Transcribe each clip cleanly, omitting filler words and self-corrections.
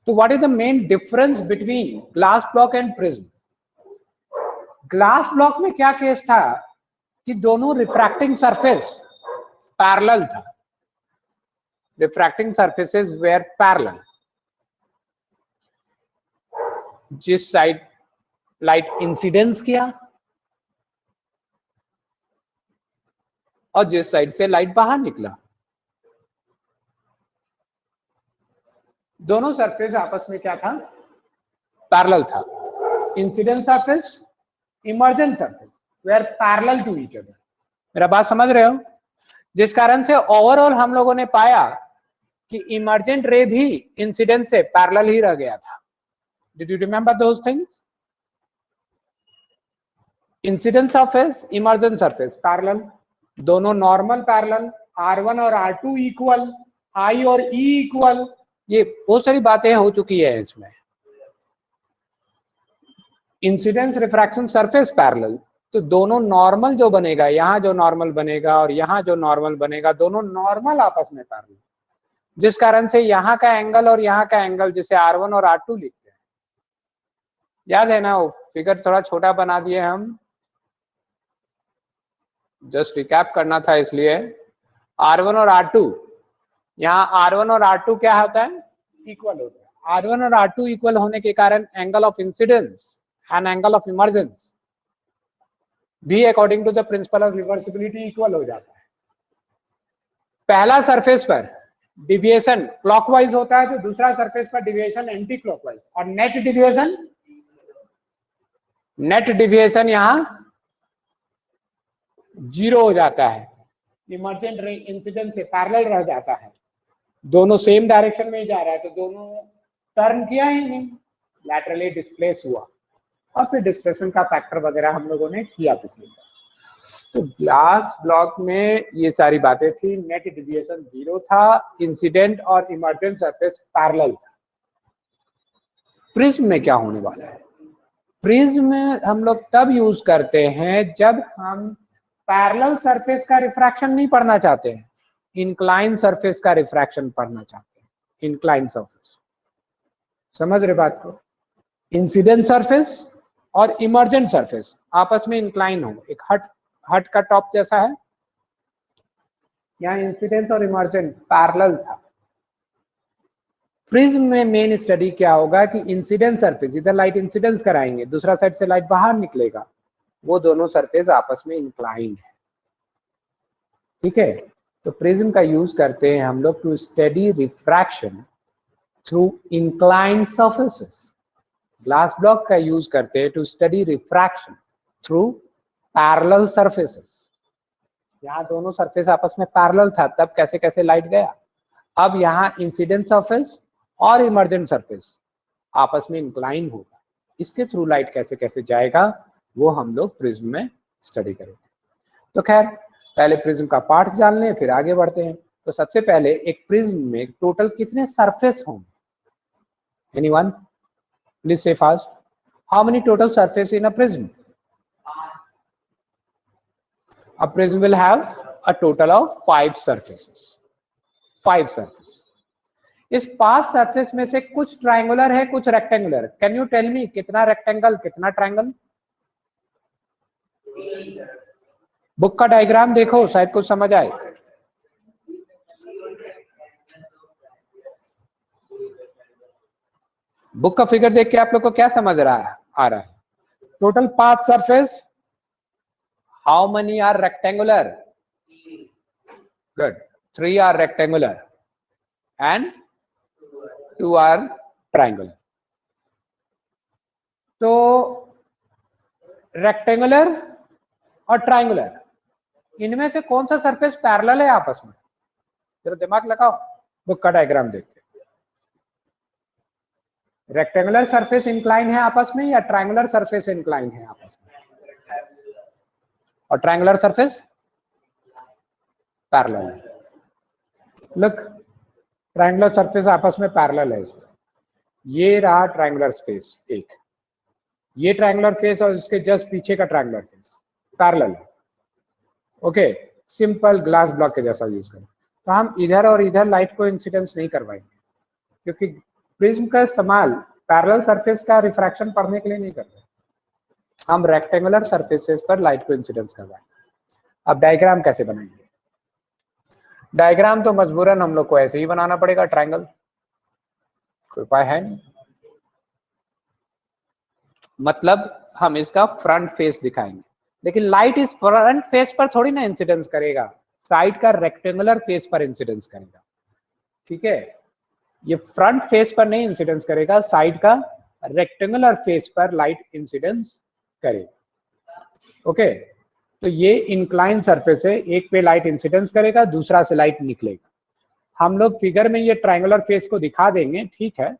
तो what is the main difference between glass block and prism? Glass block में क्या case था कि दोनों रिफ्रैक्टिंग सरफेस पैरेलल था, रिफ्रैक्टिंग सरफेसेस वेर पैरेलल। जिस साइड लाइट इंसिडेंस किया और जिस साइड से लाइट बाहर निकला, दोनों सरफेस आपस में क्या था? पैरेलल था। Incident surface, emergent surface were parallel to each other. मेरा बात समझ रहे हो? जिस कारण से ओवरऑल हम लोगों ने पाया कि इमर्जेंट रे भी इंसिडेंट से पैरेलल ही रह गया था। Did you remember those things? Incident surface, emergent surface parallel, दोनों नॉर्मल पैरेलल, R1 और R2 इक्वल, I और E इक्वल। ये बहुत सारी बातें हो चुकी है इसमें। इंसिडेंस रिफ्रैक्शन सरफेस पैरेलल, तो दोनों नॉर्मल जो बनेगा, यहाँ जो नॉर्मल बनेगा और यहाँ जो नॉर्मल बनेगा, दोनों नॉर्मल आपस में पैरेलल, जिस कारण से यहाँ का एंगल और यहाँ का एंगल जिसे R1 और R2 लिखते हैं, याद है ना? वो फिगर थोड़ा छोटा बना दिए हम, जस्ट रिकैप करना था इसलिए। R1 और R2, यहाँ R1 और R2 क्या होता है? इक्वल होता है। R1 और R2 इक्वल होने के कारण angle of incidence and angle of emergence भी according to the principle of reversibility equal हो जाता है। पहला सरफेस पर डिविएशन क्लॉकवाइज होता है तो दूसरा सरफेस पर डिविएशन एंटी क्लॉकवाइज, और नेट डिविएशन यहां 0 हो जाता है। इमर्जेंट रे इंसिडेंट से पैरेलल रह जाता है, दोनों सेम डायरेक्शन में ही जा रहा है, तो दोनों टर्न किया ही नहीं, लैटरली डिस्प्लेस हुआ, और फिर डिस्प्लेसमेंट का फैक्टर वगैरह हम लोगों ने किया पिछले क्लास। तो ग्लास ब्लॉक में ये सारी बातें थी। नेट डिविएशन 0 था, इंसिडेंट और इमर्जेंट सरफेस पैरेलल था। प्रिज्म में क्या होने वाला है? प्रिज्म हम लोग तब यूज करते हैं जब हम पैरेलल सरफेस का रिफ्रैक्शन नहीं पढ़ना चाहते हैं, इंक्लाइन सरफेस का रिफ्रैक्शन पढ़ना चाहते हैं। इंक्लाइन सरफेस, समझ रहे बात को? इंसिडेंट सरफेस और इमर्जेंट सरफेस आपस में इंक्लाइन हो, एक हट का टॉप जैसा है, यहाँ इंसिडेंट और इमर्जेंट पैरेलल था। प्रिज्म में मेन स्टडी क्या होगा कि इंसिडेंट सरफेस, इधर लाइट इंसिडेंस कराएंगे, दूसरा साइड से लाइट बाहर निकलेगा, वो दोनों सरफेस आपस में इंक्लाइंड है। ठीक है, तो प्रिज्म का यूज करते हैं हम लोग to study refraction through inclined surfaces. Glass block का यूज करते हैं to study refraction through parallel surfaces. यहाँ दोनों सरफेस आपस में पैरेलल था, तब कैसे कैसे लाइट गया। अब यहाँ इंसिडेंट सरफेस और इमर्जेंट सरफेस आपस में इंक्लाइन होगा, इसके थ्रू लाइट कैसे कैसे जाएगा वो हम लोग प्रिज्म में स्टडी करेंगे। तो खैर पहले प्रिज्म का पार्ट जान लें, फिर आगे बढ़ते हैं। तो सबसे पहले एक प्रिज्म में टोटल कितने सरफेस होंगे? एनीवन प्लीज से fast, how many total surface in a prism? A prism will have a total of 5 surfaces. 5 surfaces. इस 5 सरफेस में से कुछ ट्रायंगुलर है, कुछ rectangular. Can you tell me कितना रेक्टेंगल कितना ट्रायंगल? बुक का डायग्राम देखो, शायद कुछ समझ आए। बुक का फिगर देख के आप लोग को क्या समझ रहा है, आ रहा है? Total 5 surface, how many are rectangular? Good. 3 are rectangular and 2 are triangular. तो रेक्टेंगुलर और ट्रायंगुलर, इनमें से कौन सा सरफेस पैरेलल है आपस में? जरा दिमाग लगाओ, बुक का डायग्राम देख के। रेक्टेंगुलर सरफेस इंक्लाइन है आपस में या ट्रायंगुलर सरफेस इंक्लाइन है आपस में? और ट्रायंगुलर सरफेस पैरेलल है। लुक, ट्रायंगुलर सरफेस आपस में पैरेलल है। ये रहा ट्रायंगुलर स्पेस एक, ये ट्रायंगुलर फेस और इसके जस्ट पीछे का ट्रायंगुलर फेस पैरेलल है। ओके, सिंपल ग्लास ब्लॉक के जैसा यूज करें। तो हम इधर और इधर लाइट को इंसिडेंस नहीं करवाएंगे, क्योंकि प्रिज्म का इस्तेमाल पैरेलल सरफेस का रिफ्रैक्शन पढ़ने के लिए नहीं कर रहे, हम रेक्टेंगुलर सरफेसेस पर लाइट को इंसिडेंस कर रहे हैं। अब डायग्राम कैसे बनाएंगे? डायग्राम तो मजबूरन हम लोग को ऐसे ही बनाना पड़ेगा, ट्रायंगल, कोई उपाय है नहीं। मतलब हम इसका फ्रंट फेस दिखाएंगे, लेकिन लाइट इस फ्रंट फेस पर थोड़ी ना इंसिडेंस करेगा, साइड का रेक्टेंगुलर फेस पर इंसिडेंस करेगा। ठीक है, ये फ्रंट फेस पर नहीं इंसिडेंस करेगा, साइड का रेक्टेंगुलर फेस पर लाइट इंसिडेंस करेगा। ओके, तो ये इंक्लाइन सरफेस है, एक पे लाइट इंसिडेंस करेगा, दूसरा से लाइट निकलेगा। हम लोग फिगर में ये ट्रायंगुलर फेस को दिखा देंगे, ठीक है,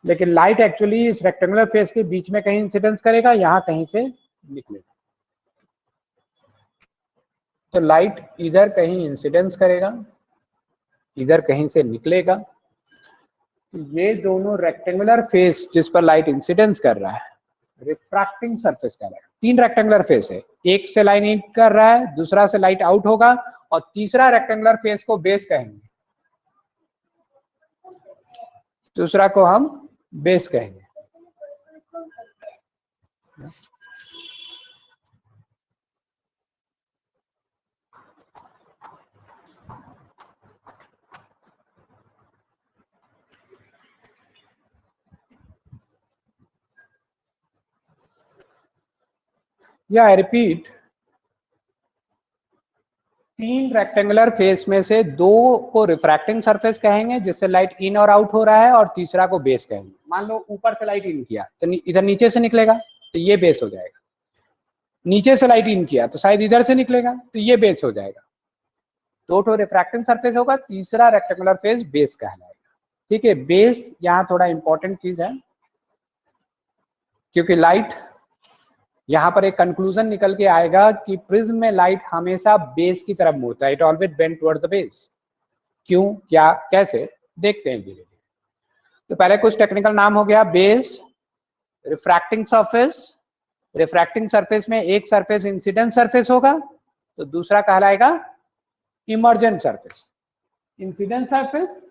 लेकिन लाइट एक्चुअली इस रेक्टेंगुलर फेस के बीच में कहीं इंसिडेंस करेगा, यहां कहीं से निकलेगा। तो लाइट इधर कहीं इंसिडेंस करेगा, इधर कहीं से निकलेगा। तो ये दोनों रेक्टेंगुलर फेस जिस पर लाइट इंसिडेंस कर रहा है, रिफ्रैक्टिंग सरफेस कहलाएगा। 3 रेक्टेंगुलर फेस है, एक से लाइट इन कर रहा है, दूसरा से लाइट आउट होगा, और तीसरा रेक्टेंगुलर फेस को बेस कहेंगे, दूसरा को हम बेस कहेंगे। या आई रिपीट, 3 रेक्टेंगुलर फेस में से 2 को रिफ्रैक्टिंग सरफेस कहेंगे जिससे लाइट इन और आउट हो रहा है, और तीसरा को बेस कहेंगे। मान लो ऊपर से लाइट इन किया तो इधर नीचे से निकलेगा, तो ये बेस हो जाएगा। नीचे से लाइट इन किया तो शायद इधर से निकलेगा, तो ये बेस हो जाएगा। 2 रिफ्रैक्टिंग सरफेस होगा, तीसरा रेक्टेंगुलर फेस बेस कहलाएगा। ठीक है, बेस यहाँ थोड़ा इंपॉर्टेंट चीज है, क्योंकि लाइट यहां पर एक कंक्लूजन निकल के आएगा कि प्रिज्म में लाइट हमेशा बेस की तरफ मुड़ता है, it always bend toward the base. क्यों, क्या, कैसे, देखते हैं धीरे धीरे। तो पहले कुछ टेक्निकल नाम हो गया, base, refracting surface. Refracting surface में एक सरफेस इंसिडेंट सरफेस होगा, तो दूसरा कहलाएगा emergent surface. Incident surface,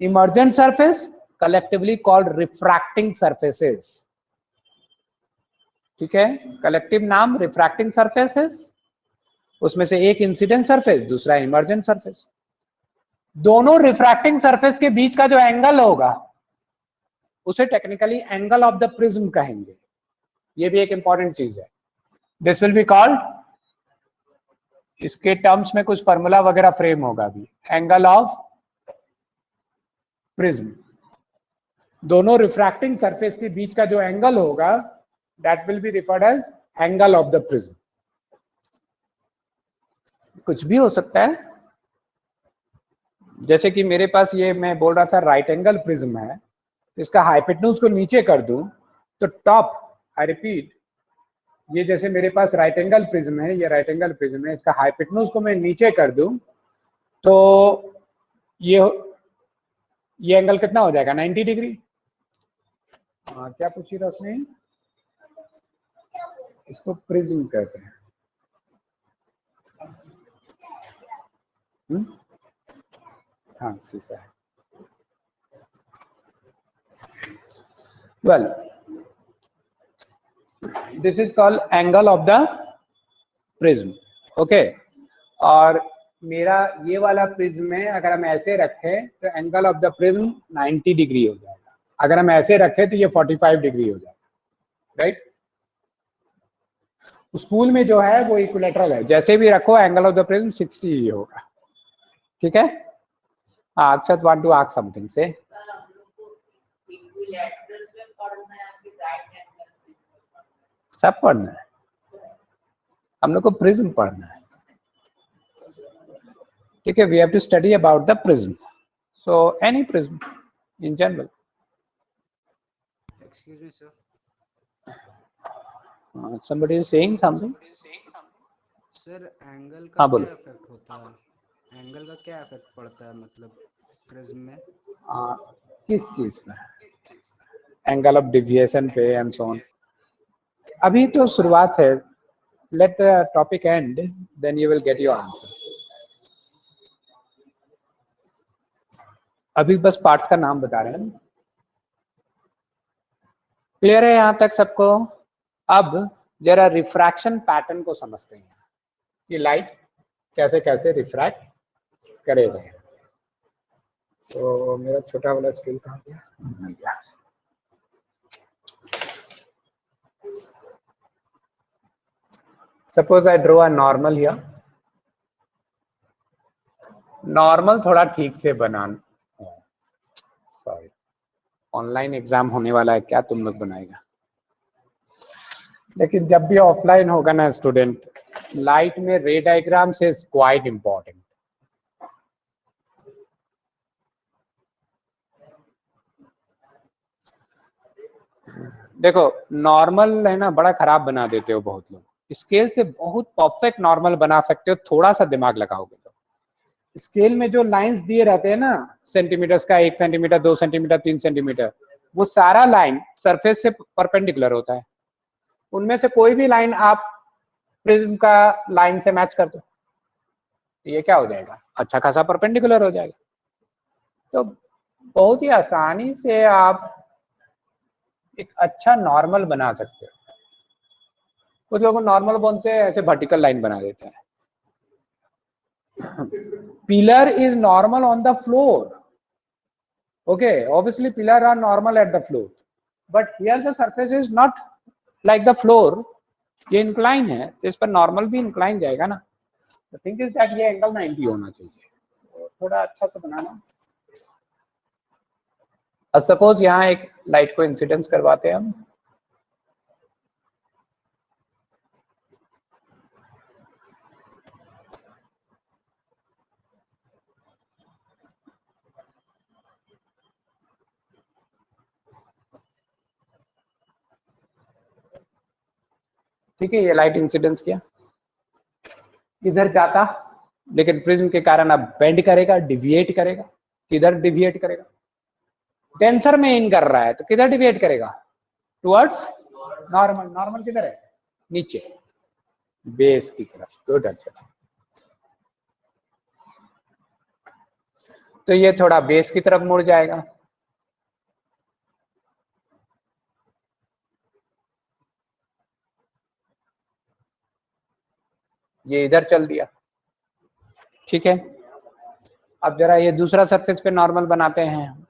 emergent surface, collectively called refracting surfaces. ठीक है, कलेक्टिव नाम रिफ्रैक्टिंग सरफेसेस, उसमें से एक इंसिडेंट सरफेस, दूसरा इमर्जेंट सरफेस। दोनों रिफ्रैक्टिंग सरफेस के बीच का जो एंगल होगा उसे technically angle of the prism कहेंगे। ये भी एक इंपॉर्टेंट चीज है। दिस विल बी कॉल्ड, इसके टर्म्स में कुछ फॉर्मूला वगैरह फ्रेम होगा भी, एंगल ऑफ प्रिज्म। दोनों रिफ्रैक्टिंग सरफेस के बीच का जो एंगल होगा, that will be referred as angle of the prism। कुछ भी हो सकता है, जैसे कि मेरे पास ये मैं बोल रहा था राइट एंगल प्रिज्म है, इसका हाइपोटेन्यूज को नीचे कर दूं तो टॉप, आई रिपीट, ये जैसे मेरे पास राइट एंगल प्रिज्म है, ये राइट एंगल प्रिज्म है, इसका हाइपोटेन्यूज को मैं नीचे कर दूं तो ये एंगल कितना हो जाएगा, 90 डिग्री। क्या पूछी रोशनी? इसको प्रिज्म कहते हैं। हाँ, शीशा है। Well, this is called angle of the prism. Okay, और मेरा ये वाला प्रिज्म है, अगर हम ऐसे रखें तो angle of the prism 90 degree हो जाएगा, अगर हम ऐसे रखें तो ये 45 डिग्री हो जाएगा, राइट। स्कूल में जो है वो इक्विलेटरल है, जैसे भी रखो एंगल ऑफ द प्रिज्म 60 ही होगा। ठीक है, अक्षत वांट टू आस्क समथिंग, से सब पढ़ना है, हम लोग को प्रिज्म पढ़ना है। ठीक है, we have to study about the prism, so any prism in general. Excuse me sir, somebody is saying something। Sir angle का क्या इफेक्ट होता है, एंगल का क्या इफेक्ट पड़ता है मतलब प्रिज्म में? किस चीज पे? एंगल ऑफ डिविएशन पे एंड सो ऑन। अभी तो शुरुआत है, let the topic end, then you will get your answer. अभी बस पार्ट्स का नाम बता रहे हैं। क्लियर है यहाँ तक सबको? अब जरा रिफ्रैक्शन पैटर्न को समझते हैं कि लाइट कैसे कैसे रिफ्रैक्ट करेगा। तो मेरा छोटा वाला स्केल कहाँ गया? मिल गया। Suppose I draw a normal here. Normal थोड़ा ठीक से बनाना, सॉरी ऑनलाइन एग्जाम होने वाला है, क्या तुम लोग बनाएगा? लेकिन जब भी ऑफलाइन होगा ना स्टूडेंट, लाइट में रे डायग्राम से क्वाइट इंपॉर्टेंट। देखो नॉर्मल है ना, बड़ा खराब बना देते हो बहुत लोग। स्केल से बहुत परफेक्ट नॉर्मल बना सकते हो, थोड़ा सा दिमाग लगाओगे तो। स्केल में जो लाइंस दिए रहते हैं ना, सेंटीमीटर्स का 1 सेंटीमीटर 2 सेंटीमीटर 3 सेंटीमीटर, वो सारा लाइन सरफेस से परपेंडिकुलर होता है। उनमें से कोई भी लाइन आप प्रिज्म का लाइन से मैच कर दो, ये क्या हो जाएगा? अच्छा खासा परपेंडिकुलर हो जाएगा। तो बहुत ही आसानी से आप एक अच्छा नॉर्मल बना सकते हो। कुछ लोग नॉर्मल बोलते हैं, ऐसे वर्टिकल लाइन बना देते हैं। pillar is normal on the floor. Okay, obviously pillar are normal at the floor, but here the surface is not like the floor. ये incline है, तो इस पर normal भी incline जाएगा ना। The thing is that ये angle 90 होना चाहिए, थोड़ा अच्छा से बनाना। अब सपोज यहाँ एक लाइट को इंसिडेंस करवाते हैं हम। ठीक है, ये लाइट इंसिडेंस किया, इधर जाता, लेकिन प्रिज्म के कारण अब बेंड करेगा, डिविएट करेगा। किधर डिविएट करेगा? टेंसर में इन कर रहा है तो किधर डिविएट करेगा? Towards normal. नॉर्मल किधर है? नीचे, बेस की तरफ। गुड, अच्छा। तो ये थोड़ा बेस की तरफ मुड़ जाएगा। ये इधर चल दिया, ठीक है। अब जरा ये दूसरा सरफेस पे नॉर्मल बनाते हैं।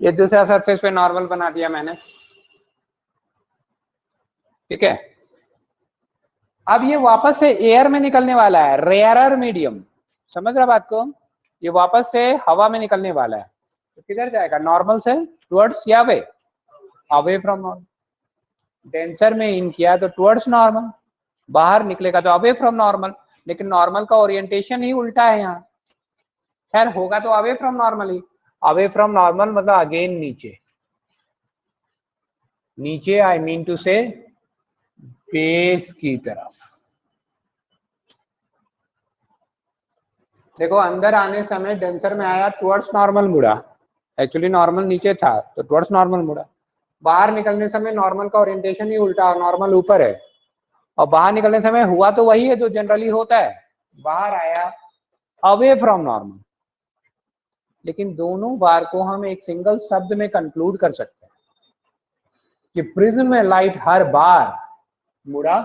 ये दूसरा सरफेस पे नॉर्मल बना दिया मैंने, ठीक है। अब ये वापस से एयर में निकलने वाला है, रेयरर मीडियम, समझ रहा बात को? ये वापस से हवा में निकलने वाला है, तो किधर जाएगा? नॉर्मल से टुवर्ड्स या वे, अवे फ्रॉम नॉर्मल। डेंसर में इन किया तो टुवर्ड्स नॉर्मल, बाहर निकलेगा तो अवे फ्रॉम नॉर्मल। लेकिन नॉर्मल का ओरिएंटेशन ही उल्टा है यहाँ। खैर होगा तो away from normal he. Away from normal मतलब अगेन नीचे। नीचे आई मीन टू से बेस की तरफ। देखो अंदर आने समय डेंसर में आया, टुवर्ड्स नॉर्मल मुड़ा। एक्चुअली नॉर्मल नीचे था तो टुवर्ड्स नॉर्मल मुड़ा। बाहर निकलने समय नॉर्मल का ओरिएंटेशन ही उल्टा, नॉर्मल ऊपर है। और बाहर निकलने समय हुआ तो वही है जो जनरली होता है, बाहर आया अवे फ्रॉम नॉर्मल। लेकिन दोनों बार को हम एक सिंगल शब्द में कंक्लूड कर सकते हैं कि प्रिज्म में लाइट हर बार मुड़ा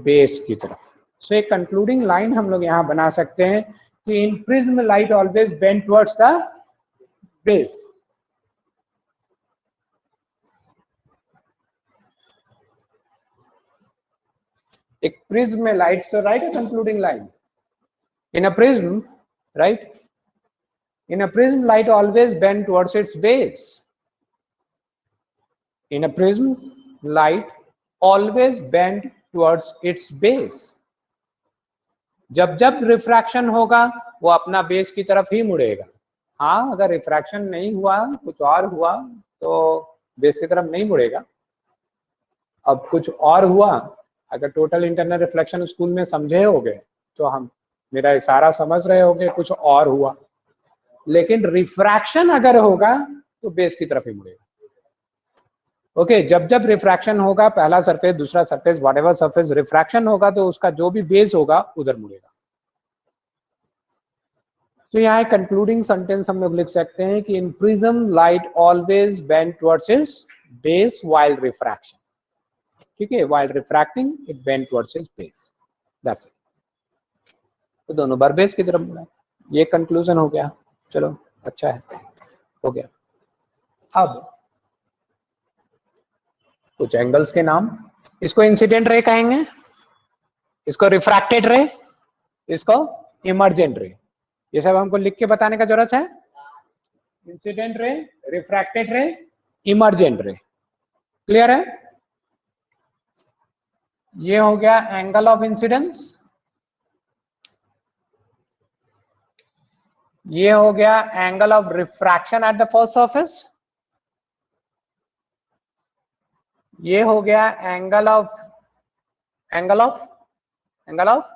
बेस की तरफ। सो एक कंक्लूडिंग लाइन हम लोग यहां बना सकते हैं कि in prism light always bend towards the base. एक प्रिज्म में light, so write a concluding line. In a prism, right? In a prism, light always bend towards its base. In a prism, light always bend towards its base. जब जब refraction होगा वो अपना base की तरफ ही मुड़ेगा। हाँ, अगर रिफ्रैक्शन नहीं हुआ, कुछ और हुआ तो बेस की तरफ नहीं मुड़ेगा। अब कुछ और हुआ, अगर टोटल इंटरनल रिफ्लेक्शन स्कूल में समझे होगे तो हम मेरा इशारा समझ रहे होंगे, कुछ और हुआ। लेकिन रिफ्रैक्शन अगर होगा तो बेस की तरफ ही मुड़ेगा। ओके जब जब रिफ्रैक्शन होगा पहला सरफेस दूसरा सरफेस व्हाटएवर सरफेस रिफ्रैक्शन होगा तो उसका जो भी बेस होगा उधर मुड़ेगा। तो यहाँ एक कंक्लूडिंग सेंटेंस हम लोग लिख सकते हैं कि in prism light always bend towards its base while refraction. ठीक है, while refracting it bend towards its base, that's it. तो दोनों बार बेस की तरफ मुड़ा, ये कंक्लूजन हो गया। चलो अच्छा है, हो गया। अब कुछ एंगल्स के नाम, इसको इंसिडेंट रे कहेंगे, इसको रिफ्रैक्टेड रे, इसको इमर्जेंट रे। ये सब हमको लिख के बताने का जरूरत है। इंसिडेंट रे, रिफ्रैक्टेड रे, इमर्जेंट रे, क्लियर है? ये हो गया एंगल ऑफ इंसिडेंस, ये हो गया angle of refraction at the first surface, ये हो गया angle of angle of angle of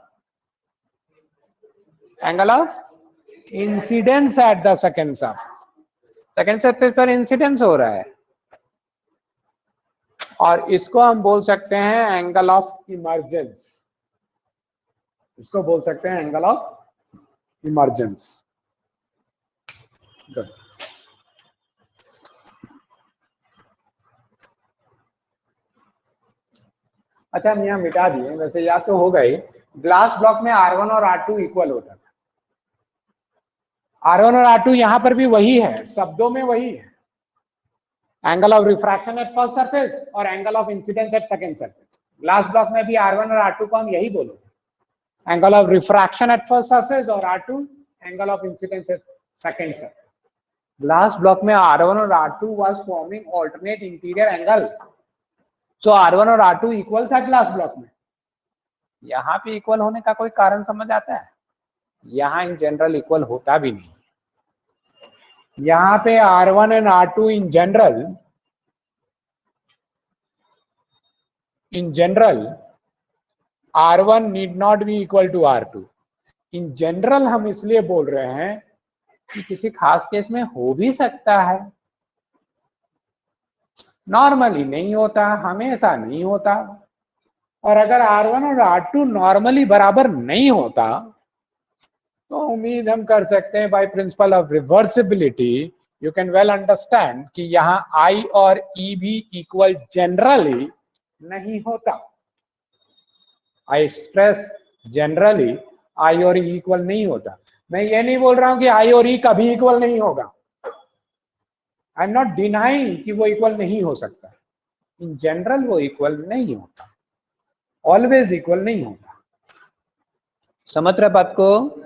angle of incidence at the second surface पर इंसिडेंस हो रहा है, और इसको हम बोल सकते हैं एंगल ऑफ इमर्जेंस, इसको बोल सकते हैं एंगल ऑफ इमर्जेंस। गुड। अच्छा हम यहाँ मिटा दिए, वैसे याद तो हो गई। ग्लास ब्लॉक में R1 और R2 इक्वल होता था। R1 और R2 यहाँ पर भी वही है, शब्दों में वही है, angle of refraction at first surface और angle of incidence at second surface. Glass block में भी R1 और R2 को हम यही बोलोगे, angle of refraction at first surface और R2 angle of incidence at second surface. Glass block में R1 और R2 was forming alternate interior angle, so R1 और R2 इक्वल था ग्लास ब्लॉक में। यहाँ पे इक्वल होने का कोई कारण समझ आता है? यहाँ इन जनरल इक्वल होता भी नहीं। यहाँ पे R1 and R2 in general R1 need not be equal to R2। In general हम इसलिए बोल रहे हैं कि किसी खास केस में हो भी सकता है, नॉर्मली नहीं होता, हमेशा नहीं होता। और अगर R1 और R2 नॉर्मली बराबर नहीं होता तो उम्मीद हम कर सकते हैं by principle of reversibility you can well understand कि यहाँ I और E भी इक्वल जनरली नहीं होता। आई स्ट्रेस जनरली I और E इक्वल नहीं होता। मैं ये नहीं बोल रहा हूं कि I और E कभी इक्वल नहीं होगा, आई एम नॉट डिनाइंग कि वो इक्वल नहीं हो सकता। इन जनरल वो इक्वल नहीं होता, ऑलवेज इक्वल नहीं होता। समझ रहे बात को?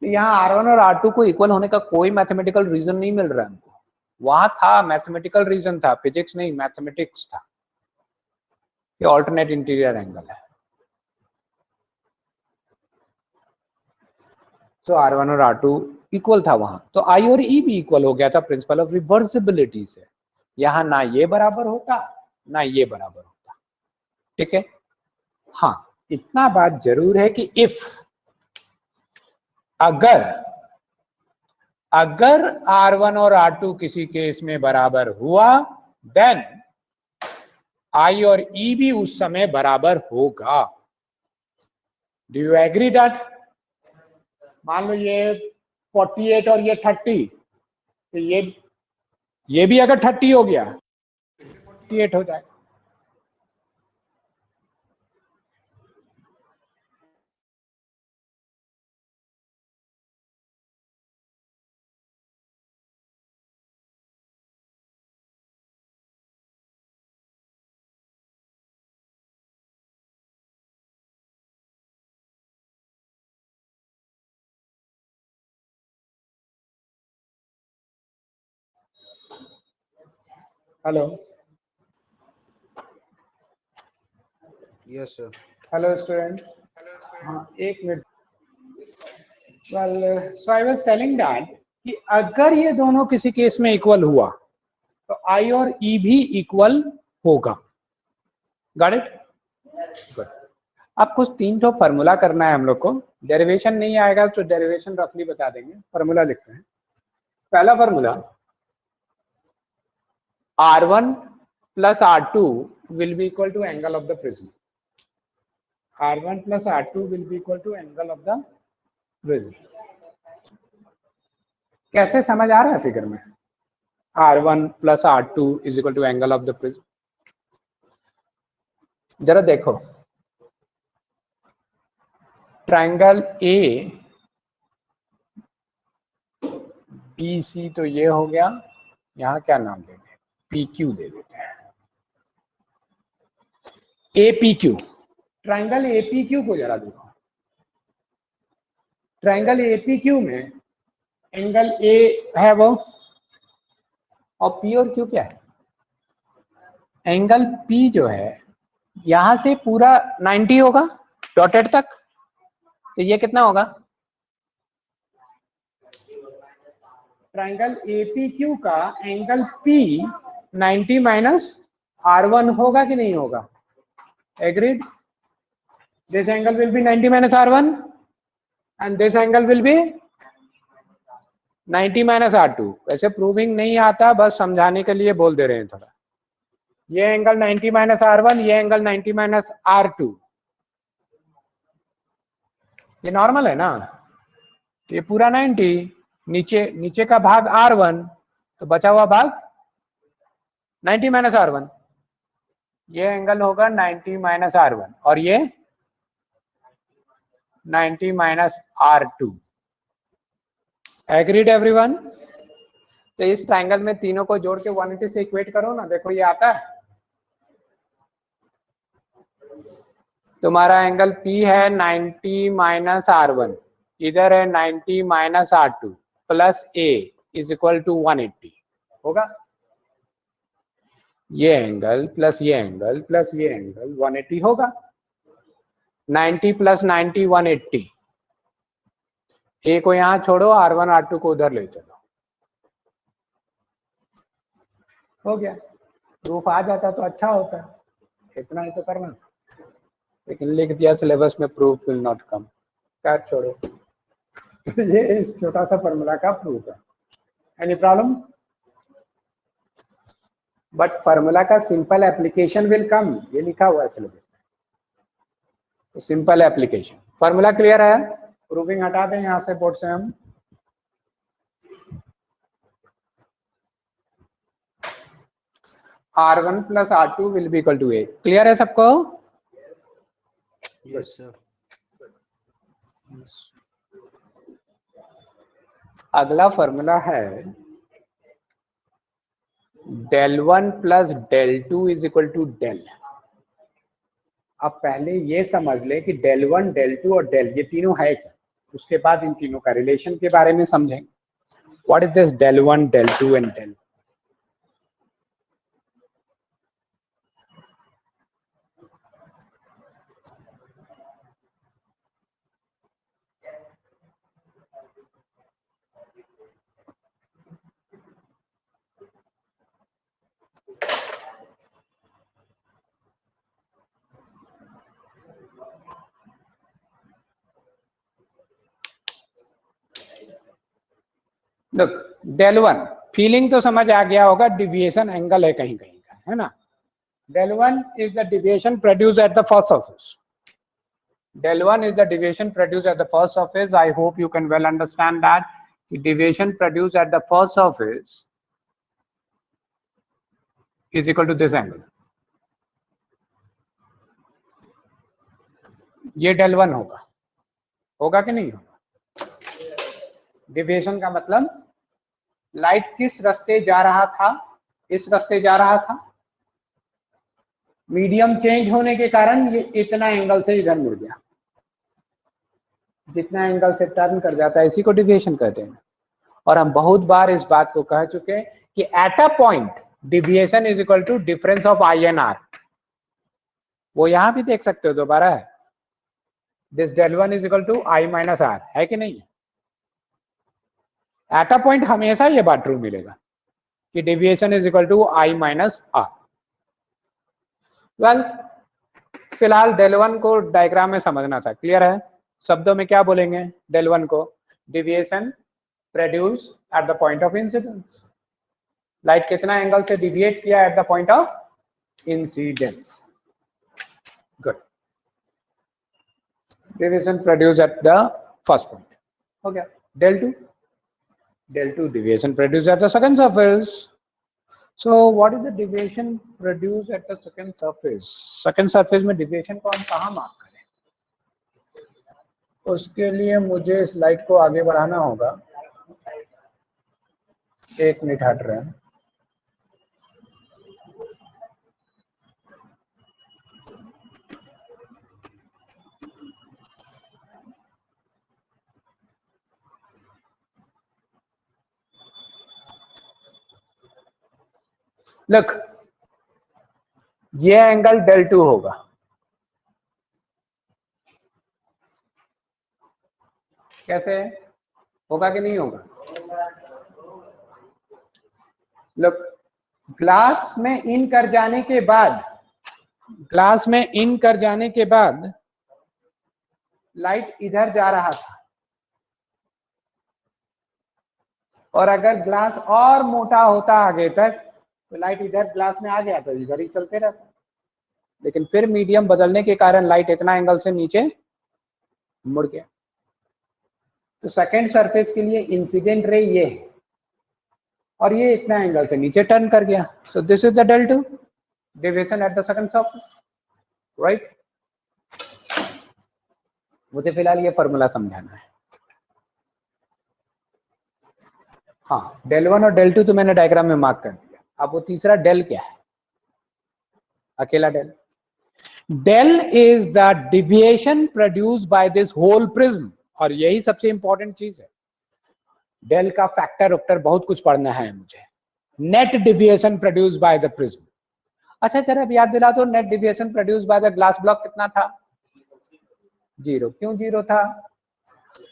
यहाँ R1 और R2 को इक्वल होने का कोई मैथमेटिकल रीजन नहीं मिल रहा है हमको। वहां था मैथमेटिकल रीजन था, फिजिक्स नहीं मैथमेटिक्स था, ये ऑल्टरनेट इंटीरियर एंगल है। तो R1 और R2 इक्वल था वहां, तो I और E भी इक्वल हो गया था प्रिंसिपल ऑफ रिवर्सिबिलिटी से। यहां ना ये बराबर होता ना ये बराबर होता। ठीक है, हाँ इतना बात जरूर है कि इफ अगर R1 और R2 किसी केस में बराबर हुआ देन I और E भी उस समय बराबर होगा। Do you agree that? मान लो ये 48 और ये 30, तो ये भी अगर 30 हो गया 48 हो जाएगा। Hello yes sir. Hello student, हाँ एक minute. Well so I was telling that कि अगर ये दोनों किसी केस में इक्वल हुआ तो I और E भी इक्वल होगा। Got it? गुड। अब कुछ 3 तो फॉर्मूला करना है हम लोग को। डेरिवेशन नहीं आएगा तो डेरिवेशन रफली बता देंगे, फॉर्मूला लिखते हैं। पहला formula R1 plus R2 will be equal to angle of the prism. R1 plus R2 will be equal to angle of the prism. कैसे समझ आ रहा है फिगर में? R1 plus R2 is equal to angle of the prism. जरा देखो, triangle A B C तो ये हो गया, यहां क्या नाम देते हैं? पी क्यू दे देते हैं, A P Q. Triangle A P Q को जरा देखो, ट्रायंगल ए पी क्यू में एंगल ए है वो, और पी और क्यू क्या है? एंगल पी जो है यहां से पूरा 90 होगा डॉटेड तक, तो ये कितना होगा? ट्रायंगल एपीक्यू का एंगल पी 90 माइनस R1 होगा कि नहीं होगा? Agreed? This angle will B 90 minus R1 and this angle will B 90 minus R2। वैसे प्रूविंग नहीं आता, बस समझाने के लिए बोल दे रहे हैं थोड़ा। ये एंगल 90 माइनस R1, ये एंगल 90 माइनस R2, ये नॉर्मल है ना? ये पूरा 90, नीचे का भाग R1, तो बचा हुआ भाग 90 माइनस R1, ये एंगल होगा 90 माइनस R1 और ये 90 माइनस R2। Agreed everyone? तो इस ट्रायंगल में तीनों को जोड़ के 180 से इक्वेट करो ना, देखो ये आता है। तुम्हारा एंगल P है 90 माइनस R1, इधर है 90 minus R2 plus A is equal to 180 होगा। ये एंगल प्लस ये एंगल प्लस ये एंगल 180 होगा। 90 प्लस 90 180। A को यहां छोड़ो, R1 R2 को उधर ले चलो, हो गया। प्रूफ आ जाता तो अच्छा होता, इतना ही तो करना, लेकिन लिख दिया सिलेबस में प्रूफ विल नॉट कम। क्या छोड़ो, ये इस छोटा सा फॉर्मूला का प्रूफ है। Any problem? बट फॉर्मूला का सिंपल एप्लीकेशन विल कम, ये लिखा हुआ है सिलेबस में, तो सिंपल एप्लीकेशन। फॉर्मूला क्लियर है? प्रूविंग हटा दें यहां से बोर्ड से हम। R1 plus R2 will be equal to A। Clear है सबको? Yes sir. अगला फॉर्मूला है del 1 plus del 2 is equal to del। अब पहले ये समझ ले कि del 1 del 2 और del ये तीनों है क्या, उसके बाद इन तीनों का रिलेशन के बारे में समझेंगे। What is this del 1 del 2 and del? Look, del 1 feeling तो समझ आ गया होगा, डिविएशन एंगल है कहीं कहीं का, है ना? del 1 is the deviation produced at the first surface. del 1 is the deviation produced at the first surface. I hope you can well understand that the deviation produced at the first surface is equal to this angle. ये del 1 होगा कि नहीं होगा? Deviation का मतलब light किस रास्ते जा रहा था? इस रास्ते जा रहा था, मीडियम चेंज होने के कारण ये इतना एंगल से इधर मुड़ गया। जितना एंगल से टर्न कर जाता है इसी को डिविएशन कहते हैं। और हम बहुत बार इस बात को कह चुके हैं कि at a point deviation is equal to difference of I and R. वो यहां भी देख सकते हो, दोबारा है, this del 1 is equal to I minus R, है कि नहीं? एट अ पॉइंट हमेशा ये बात ट्रू मिलेगा कि deviation is equal to I minus R. Well, फिलहाल del 1 को डायग्राम में समझना था। क्लियर है? शब्दों में क्या बोलेंगे del 1 को? Deviation produce at the point of incidence. Light कितना एंगल से डिविएट किया at the point of incidence. Good, deviation produced at the first point. Okay, del 2. Del 2 deviation produced at the second surface. So what is the deviation produced at the second surface? Second surface में deviation को हम कहाँ mark करें? उसके लिए मुझे slide को आगे बढ़ाना होगा। 1 मिनट हट रहे हैं। लुक, ये एंगल del 2 होगा। कैसे होगा कि नहीं होगा? लुक, ग्लास में इन कर जाने के बाद, ग्लास में इन कर जाने के बाद लाइट इधर जा रहा था, और अगर ग्लास और मोटा होता आगे तक तो लाइट इधर ग्लास में आ गया तो इधर ही चलते रहता। लेकिन फिर मीडियम बदलने के कारण लाइट इतना एंगल से नीचे मुड़ गया। तो सेकेंड सरफेस के लिए इंसिडेंट रे ये है, और ये इतना एंगल से नीचे टर्न कर गया। So this is the del 2 deviation at the second surface, right. मुझे फिलहाल ये फॉर्मूला समझाना है। हाँ, del 1 और del 2 तो मैंने डायग्राम में मार्क कर दिया। अब वो तीसरा del क्या है? अकेला del। del is the deviation produced by this whole prism, और यही सबसे इंपॉर्टेंट चीज है। del का फैक्टर उक्टर बहुत कुछ पढ़ना है मुझे। Net deviation produced by the prism. अच्छा जरा अब याद दिला दो, net deviation produced by the glass block कितना था? 0। क्यों 0 था?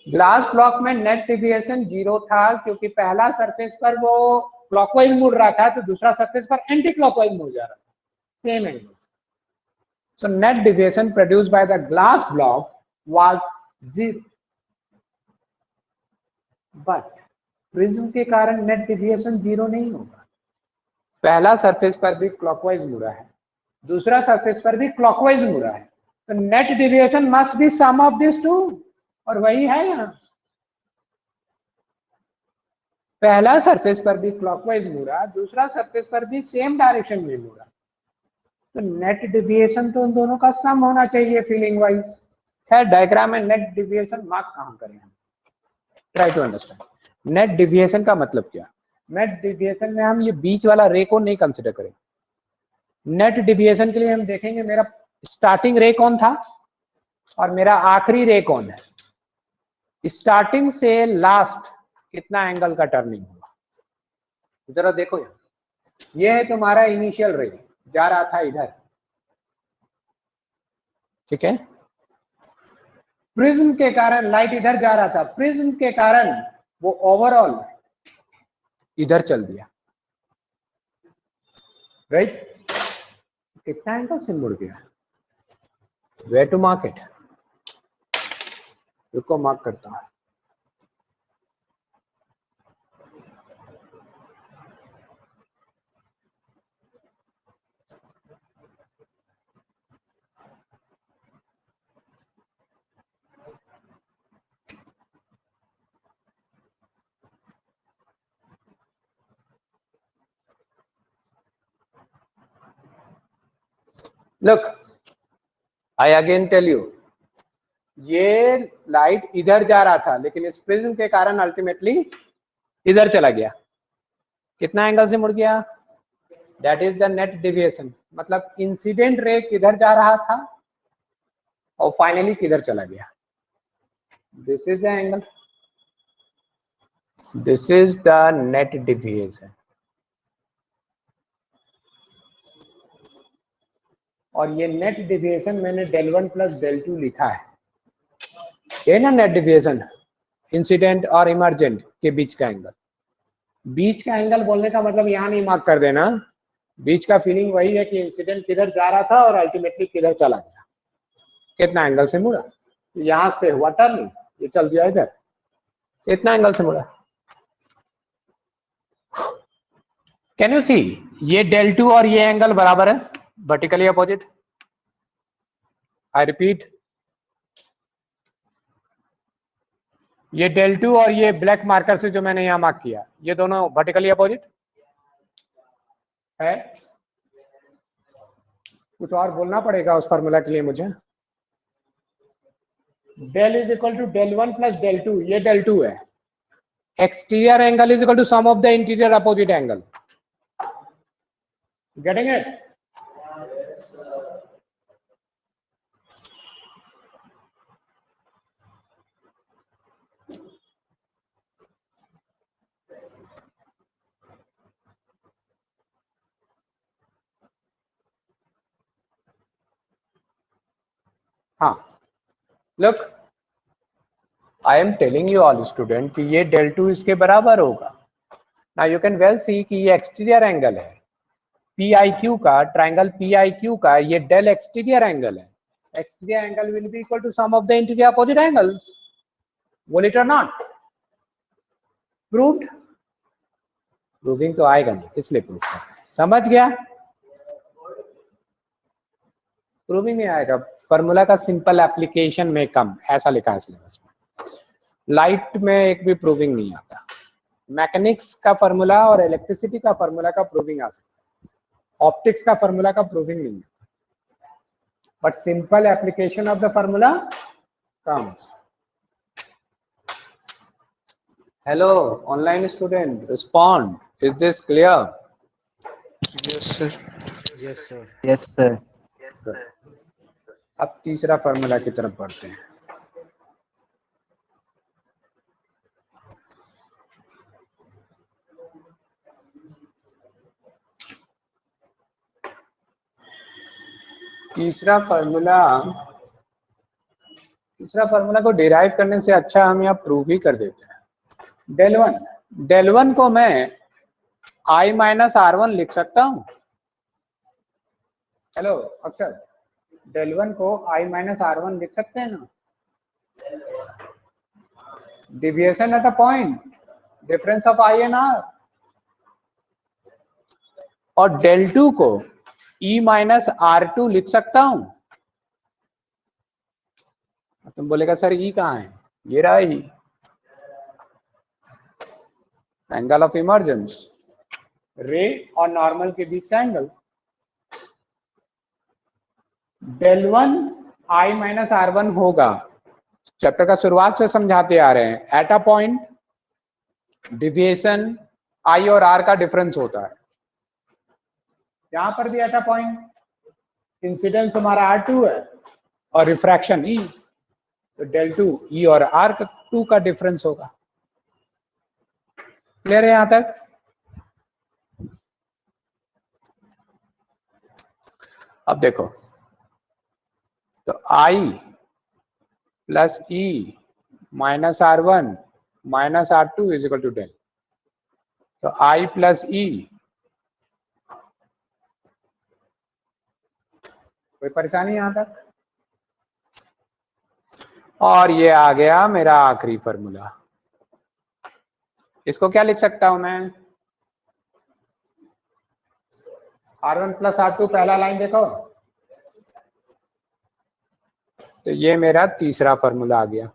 ग्लास ब्लॉक में नेट डिविएशन 0 था क्योंकि पहला सरफेस पर वो क्लॉकवाइज मुड़ रहा था, तो दूसरा सरफेस पर एंटी क्लॉकवाइज मुड़ जा रहा था, same angle. So net deviation produced by the glass block was 0, but prism के कारण नेट डिविएशन 0 नहीं होगा। पहला सरफेस पर भी क्लॉकवाइज मुड़ा है, दूसरा सरफेस पर भी क्लॉकवाइज मुड़ा है, तो net deviation must be sum of this two, और वही है यहाँ। पहला सरफेस पर भी क्लॉकवाइज मुड़ा, दूसरा सरफेस पर भी सेम डायरेक्शन में मुड़ा, तो नेट डिविएशन तो उन दोनों का सम होना चाहिए फीलिंग वाइज। खैर डायग्राम में नेट डिविएशन मार्क कहाँ करें हम? Try to understand net deviation का मतलब क्या। नेट डिविएशन में हम ये बीच वाला रे को नहीं कंसिडर करेंगे। नेट डिविएशन के लिए हम देखेंगे मेरा स्टार्टिंग रे कौन था और मेरा आखिरी रे कौन है। स्टार्टिंग से लास्ट कितना एंगल का टर्निंग हुआ, जरा देखो यार। ये है तुम्हारा इनिशियल रे, जा रहा था इधर, ठीक है। प्रिज्म के कारण लाइट इधर जा रहा था, प्रिज्म के कारण वो ओवरऑल इधर चल दिया, राइट। कितना एंगल से मुड़ गया? Where to mark it? रुको मार्क करता हूं। Look, I again tell you, ये लाइट इधर जा रहा था लेकिन इस प्रिज्म के कारण अल्टीमेटली इधर चला गया। कितना एंगल से मुड़ गया? That is the net deviation. मतलब इंसिडेंट रे किधर जा रहा था और फाइनली किधर चला गया। This is the angle, this is the net deviation. और ये नेट डिविएशन मैंने del 1 प्लस del 2 लिखा है, ये ना नेट डिविएशन इंसिडेंट और इमर्जेंट के बीच का एंगल। बीच का एंगल बोलने का मतलब यहाँ नहीं मार्क कर देना, बीच का फीलिंग वही है कि इंसिडेंट किधर जा रहा था और अल्टीमेटली किधर चला गया, कितना एंगल से मुड़ा। यहाँ पे हुआ टर्न, ये चल दिया इधर, इतना एंगल से मुड़ा। कैन यू सी ये del 2 और ये एंगल बराबर है, वर्टिकली अपोजिट। आई रिपीट, ये del 2 और ये ब्लैक मार्कर से जो मैंने यहां मार्क किया, ये दोनों वर्टिकली अपोजिट है। कुछ और बोलना पड़ेगा उस फॉर्मूला के लिए मुझे। del is equal to del 1 plus del 2, ये del 2 है। Exterior angle is equal to sum of the interior opposite angle. Getting it? हाँ, look, I am telling you all student कि ये del 2 इसके बराबर होगा। Now you can well see कि ये एक्सटीरियर एंगल है PIQ का, ट्राइंगल PIQ का ये del एक्सटीरियर एंगल है। Exterior angle will be equal to sum of the interior opposite angles, will it or not? Proved? Proving तो आएगा नहीं, इसलिए प्रूव कर, समझ गया? प्रूविंग नहीं आएगा, फॉर्मूला का सिंपल एप्लीकेशन में कम, ऐसा लिखा है सिलेबस में। लाइट में एक भी प्रूविंग नहीं आता। मैकेनिक्स का फॉर्मूला और इलेक्ट्रिसिटी का फॉर्मूला का प्रूविंग आ सकता है, ऑप्टिक्स का फॉर्मूला का प्रूविंग नहीं है, but simple application of the formula comes. Hello online student, respond, is this clear? Yes sir. Yes sir. Yes sir. अब तीसरा फॉर्मूला की तरफ बढ़ते हैं। तीसरा फॉर्मूला को डिराइव करने से अच्छा हम यहाँ प्रूव ही कर देते हैं। del 1 को मैं I माइनस R1 लिख सकता हूँ। हेलो अक्षर, del 1 को I माइनस R1 लिख सकते हैं ना? Deviation eight a point, difference of I and R। और del 2 को E माइनस R2 लिख सकता हूं। तुम बोलेगा सर E कहाँ है? ये रहा E, एंगल ऑफ इमर्जेंस, रे और नॉर्मल के बीच का angle. del 1 I minus R1 होगा, चैप्टर का शुरुआत से समझाते आ रहे हैं। Eight a point deviation I और R का डिफरेंस होता है। यहां पर भी एट अ पॉइंट इंसिडेंस हमारा R2 है और रिफ्रैक्शन E, तो del 2 E और R2 का डिफरेंस होगा। क्लियर है यहां तक? अब देखो, तो I plus E minus R1 minus R2 is equal to del। तो I प्लस E, कोई परेशानी यहां तक? और ये आ गया मेरा आखिरी फॉर्मूला। इसको क्या लिख सकता हूं मैं? R1 प्लस R2 पहला लाइन देखो, तो ये मेरा तीसरा फॉर्मूला आ गया,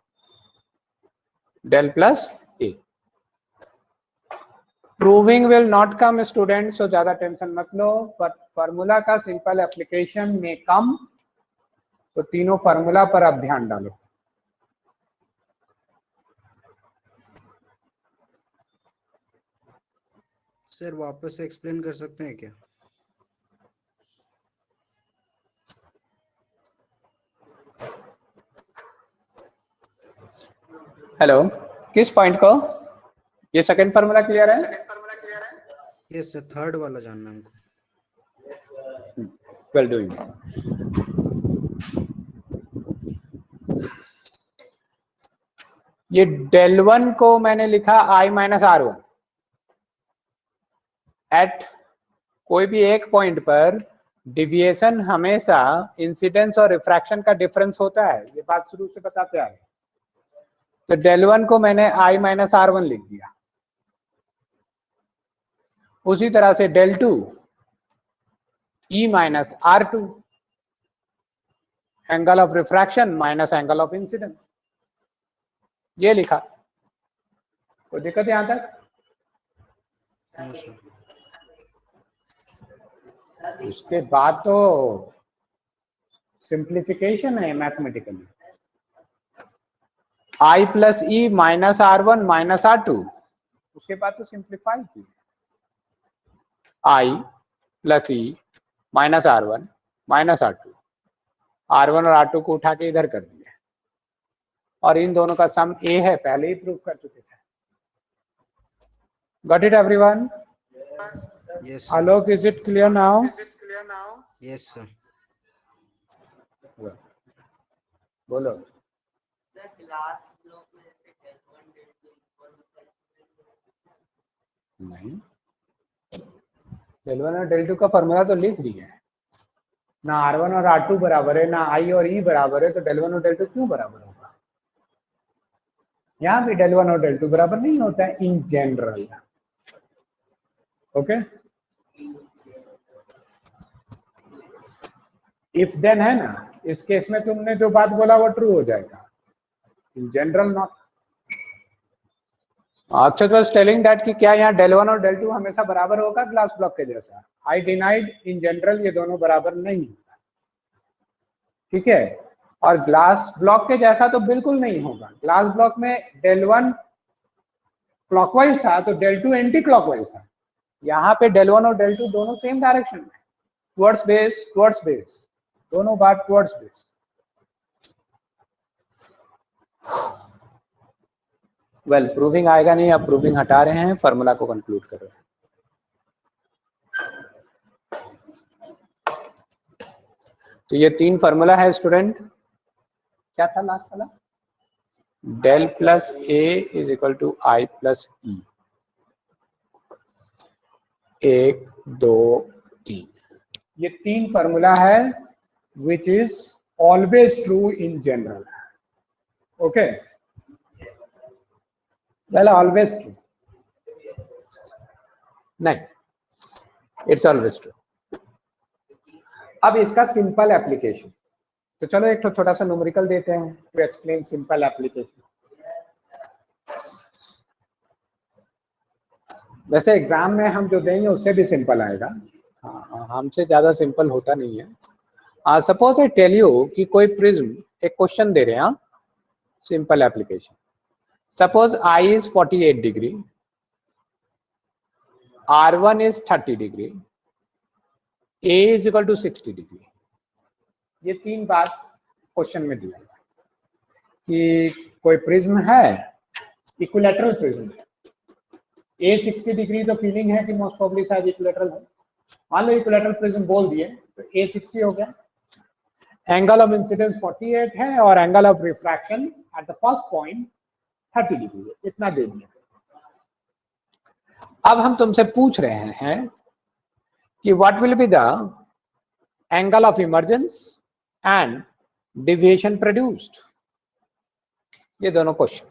del plus A. Proving will not come student, so ज्यादा टेंशन मत लो, पर फॉर्मूला का सिंपल एप्लीकेशन में कम, तो तीनों फॉर्मूला पर आप ध्यान डालो। सर वापस से एक्सप्लेन कर सकते हैं क्या? हेलो, किस पॉइंट को? ये सेकंड फॉर्मूला क्लियर है? यस सर, थर्ड वाला जानना हमको। Well doing. ये del 1 को मैंने लिखा I माइनस R1। एट कोई भी एक पॉइंट पर डिविएशन हमेशा इंसिडेंस और रिफ्रैक्शन का डिफरेंस होता है, ये बात शुरू से बताते आ रहे हैं। तो del 1 को मैंने I माइनस R1 लिख दिया। उसी तरह से del 2 E माइनस R2, angle of refraction minus angle of incidence, ये लिखा। कोई दिक्कत यहां तक? No sir. उसके बाद तो सिंप्लीफिकेशन है mathematically. I plus E minus R1 minus R2, उसके बाद तो सिंप्लीफाई की। I plus E minus R1 minus R2, R1 और R2 को उठा के इधर कर दिया, और इन दोनों का सम A है, पहले ही प्रूव कर चुके थे। Got it everyone? Yes Alok, is it clear now? Yes sir. बोलो। नहीं, del 1 और del 2 का फॉर्मूला तो लिख दिया है ना। R1 और R2 बराबर है ना, I और E बराबर है, तो del 1 और del 2 क्यों बराबर होगा? यहाँ भी del 1 और del 2 बराबर नहीं होता है in general. Okay, if then है ना, इस केस में तुमने जो बात बोला वो ट्रू हो जाएगा, इन जनरल नॉट। अच्छा, बस टेलिंग दैट कि क्या यहाँ del 1 और del 2 हमेशा बराबर होगा ग्लास ब्लॉक के जैसा? आई डिनाइड, इन जनरल ये दोनों बराबर नहीं होगा, ठीक है। और ग्लास ब्लॉक के जैसा तो बिल्कुल नहीं होगा। ग्लास ब्लॉक में del 1 क्लॉकवाइज था तो del 2 एंटी क्लॉकवाइज था। यहाँ पे del 1 और del 2 दोनों सेम डायरेक्शन में, टुवर्ड्स बेस, दोनों बार टुवर्ड्स बेस। वेल, प्रूविंग आएगा नहीं, अब प्रूविंग हटा रहे हैं, फॉर्मूला को कंक्लूड कर रहे हैं। तो ये 3 फॉर्मूला है स्टूडेंट। क्या था लास्ट वाला? del plus A is equal to I plus E, 1 2 3, ये 3 फॉर्मूला है which is always true in general. Okay, well always true नहीं, इट्स ऑलवेज ट्रू। अब इसका सिंपल एप्लीकेशन, तो चलो एक तो छोटा सा न्यूमेरिकल देते हैं टू एक्सप्लेन सिंपल एप्लीकेशन। वैसे एग्जाम में हम जो देंगे उससे भी सिंपल आएगा, हाँ, हमसे ज्यादा सिंपल होता नहीं है। सपोज आई टेल यू कि कोई प्रिज्म, एक क्वेश्चन दे रहे हैं, simple application. Suppose I is 48 degree, R1 is 30 degree, A is equal to 60 degree. ये 3 बात क्वेश्चन में दिया है कि कोई प्रिज्म है, इक्विलैटरल प्रिज्म है, A 60 डिग्री, तो फीलिंग है कि मोस्ट प्रोबेबली शायद इक्विलैटरल है। मान लो इक्विलैटरल प्रिज्म बोल दिए तो A 60 हो गया, एंगल ऑफ इंसिडेंस 48 है और angle of refraction at the first point 30 degree है, इतना दे दिया। अब हम तुमसे पूछ रहे हैं कि what will be the angle of emergence and deviation produced. ये दोनों क्वेश्चन,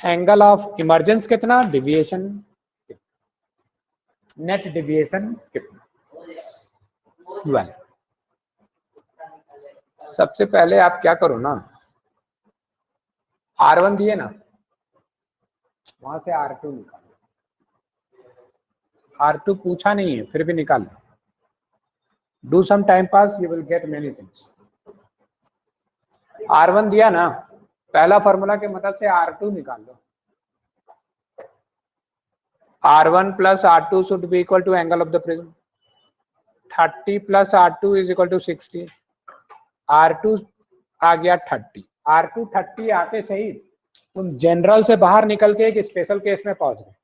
एंगल ऑफ इमर्जेंस कितना, डिविएशन कितना, नेट डिविएशन कितना। वेल, सबसे पहले आप क्या करो ना, R1 दिए ना, वहां से R2 निकालो। R2 पूछा नहीं है फिर भी निकालो। Do some time pass, you will get many things. R1 दिया ना, पहला फॉर्मूला के मदद से R2 निकाल लो। R1 plus R2 should be equal to angle of the prism. 30 plus R2 is equal to 60। R2 आ गया 30, R2 30 आते सही तुम जनरल से बाहर निकल के एक स्पेशल केस में पहुंच गए,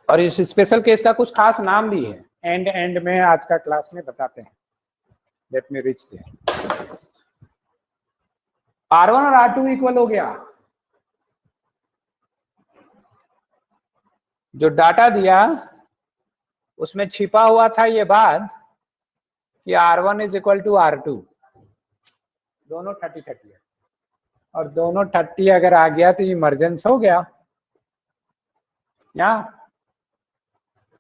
और इस स्पेशल केस का कुछ खास नाम भी है, एंड में आज का क्लास में बताते हैं। Let me reach there. R1 और R2 इक्वल हो गया, जो डाटा दिया उसमें छिपा हुआ था ये बात कि R1 is equal to R2, दोनों 30 है, और दोनों 30 अगर आ गया तो इमरजेंस हो गया। या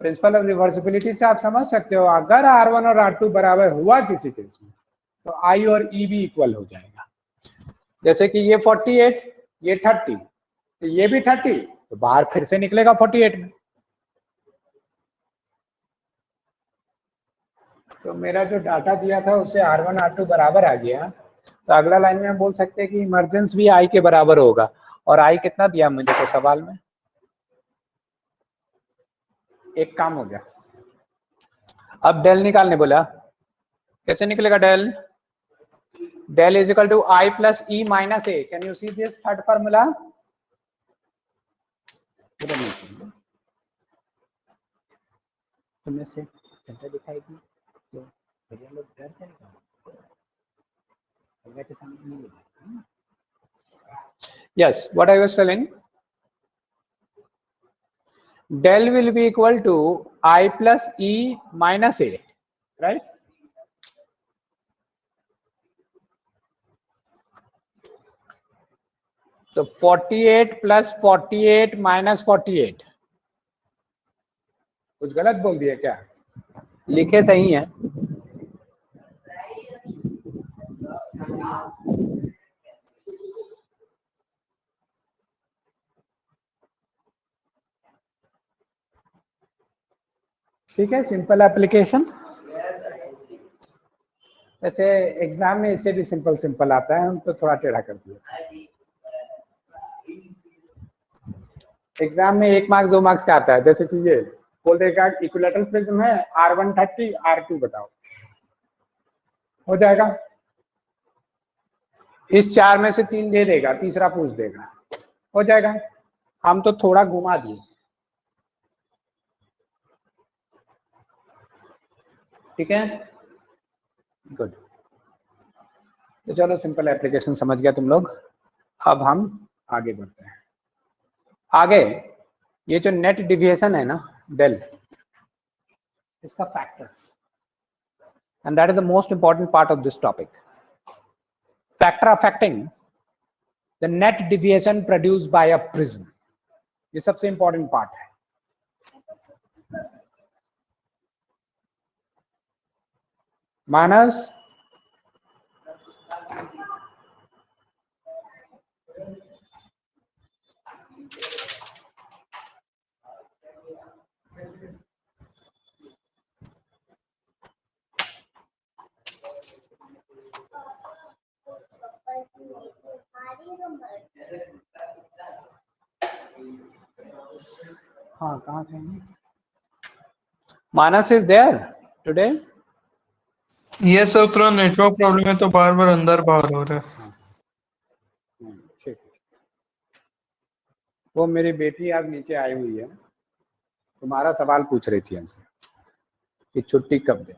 प्रिंसिपल ऑफ रिवर्सिबिलिटी से आप समझ सकते हो, अगर R1 और R2 बराबर हुआ किसी केस में तो I और E भी इक्वल हो जाएगा। जैसे कि ये 48, ये 30, तो ये भी 30, तो बाहर फिर से निकलेगा 48 में। तो मेरा जो डाटा दिया था उससे R1 R2 बराबर आ गया, तो अगला लाइन में हम बोल सकते हैं कि इमर्जेंस भी I के बराबर होगा। और I कितना दिया मुझे तो सवाल में, एक काम हो गया। अब डेल निकालने बोला, कैसे निकलेगा del? Del is equal to I plus E minus A। Can you see this third formula? तुमने से घंटा दिखाएगी तो भैया लोग डर जाएगा, भैया के सामने नहीं मिलेगा। Yes, what I was telling, del will be equal to I plus E minus A, right? तो 48 plus 48 minus 48, कुछ गलत बोल दिया क्या? लिखे सही है। ठीक है, सिंपल एप्लीकेशन। वैसे एग्जाम में इससे भी सिंपल सिंपल आता है, हम तो थोड़ा टेढ़ा कर दिया। एग्जाम में 1 मार्क्स 2 मार्क्स का आता है, जैसे कि ये बोल देगा इक्विलैटरल प्रिज्म है, R130 R2 बताओ, हो जाएगा। इस 4 में से 3 दे देगा, तीसरा पूछ देगा, हो जाएगा। हम तो थोड़ा घुमा दिए। ठीक है, गुड। तो चलो सिंपल एप्लीकेशन समझ गया तुम लोग। अब हम आगे बढ़ते हैं। आगे ये जो नेट डिविएशन है ना डेल, इसका factor, and that is the most important part of this topic. Factor affecting the net deviation produced by a prism, ये सबसे इंपॉर्टेंट पार्ट है। माइनस हाँ, कहाँ थे? Minus is there today. ये सब थोड़ा नेटवर्क प्रॉब्लम है तो बार बार अंदर बाहर हो रहा है। ठीक, वो मेरी बेटी आज नीचे आई हुई है, तुम्हारा सवाल पूछ रही थी हमसे कि छुट्टी कब दें।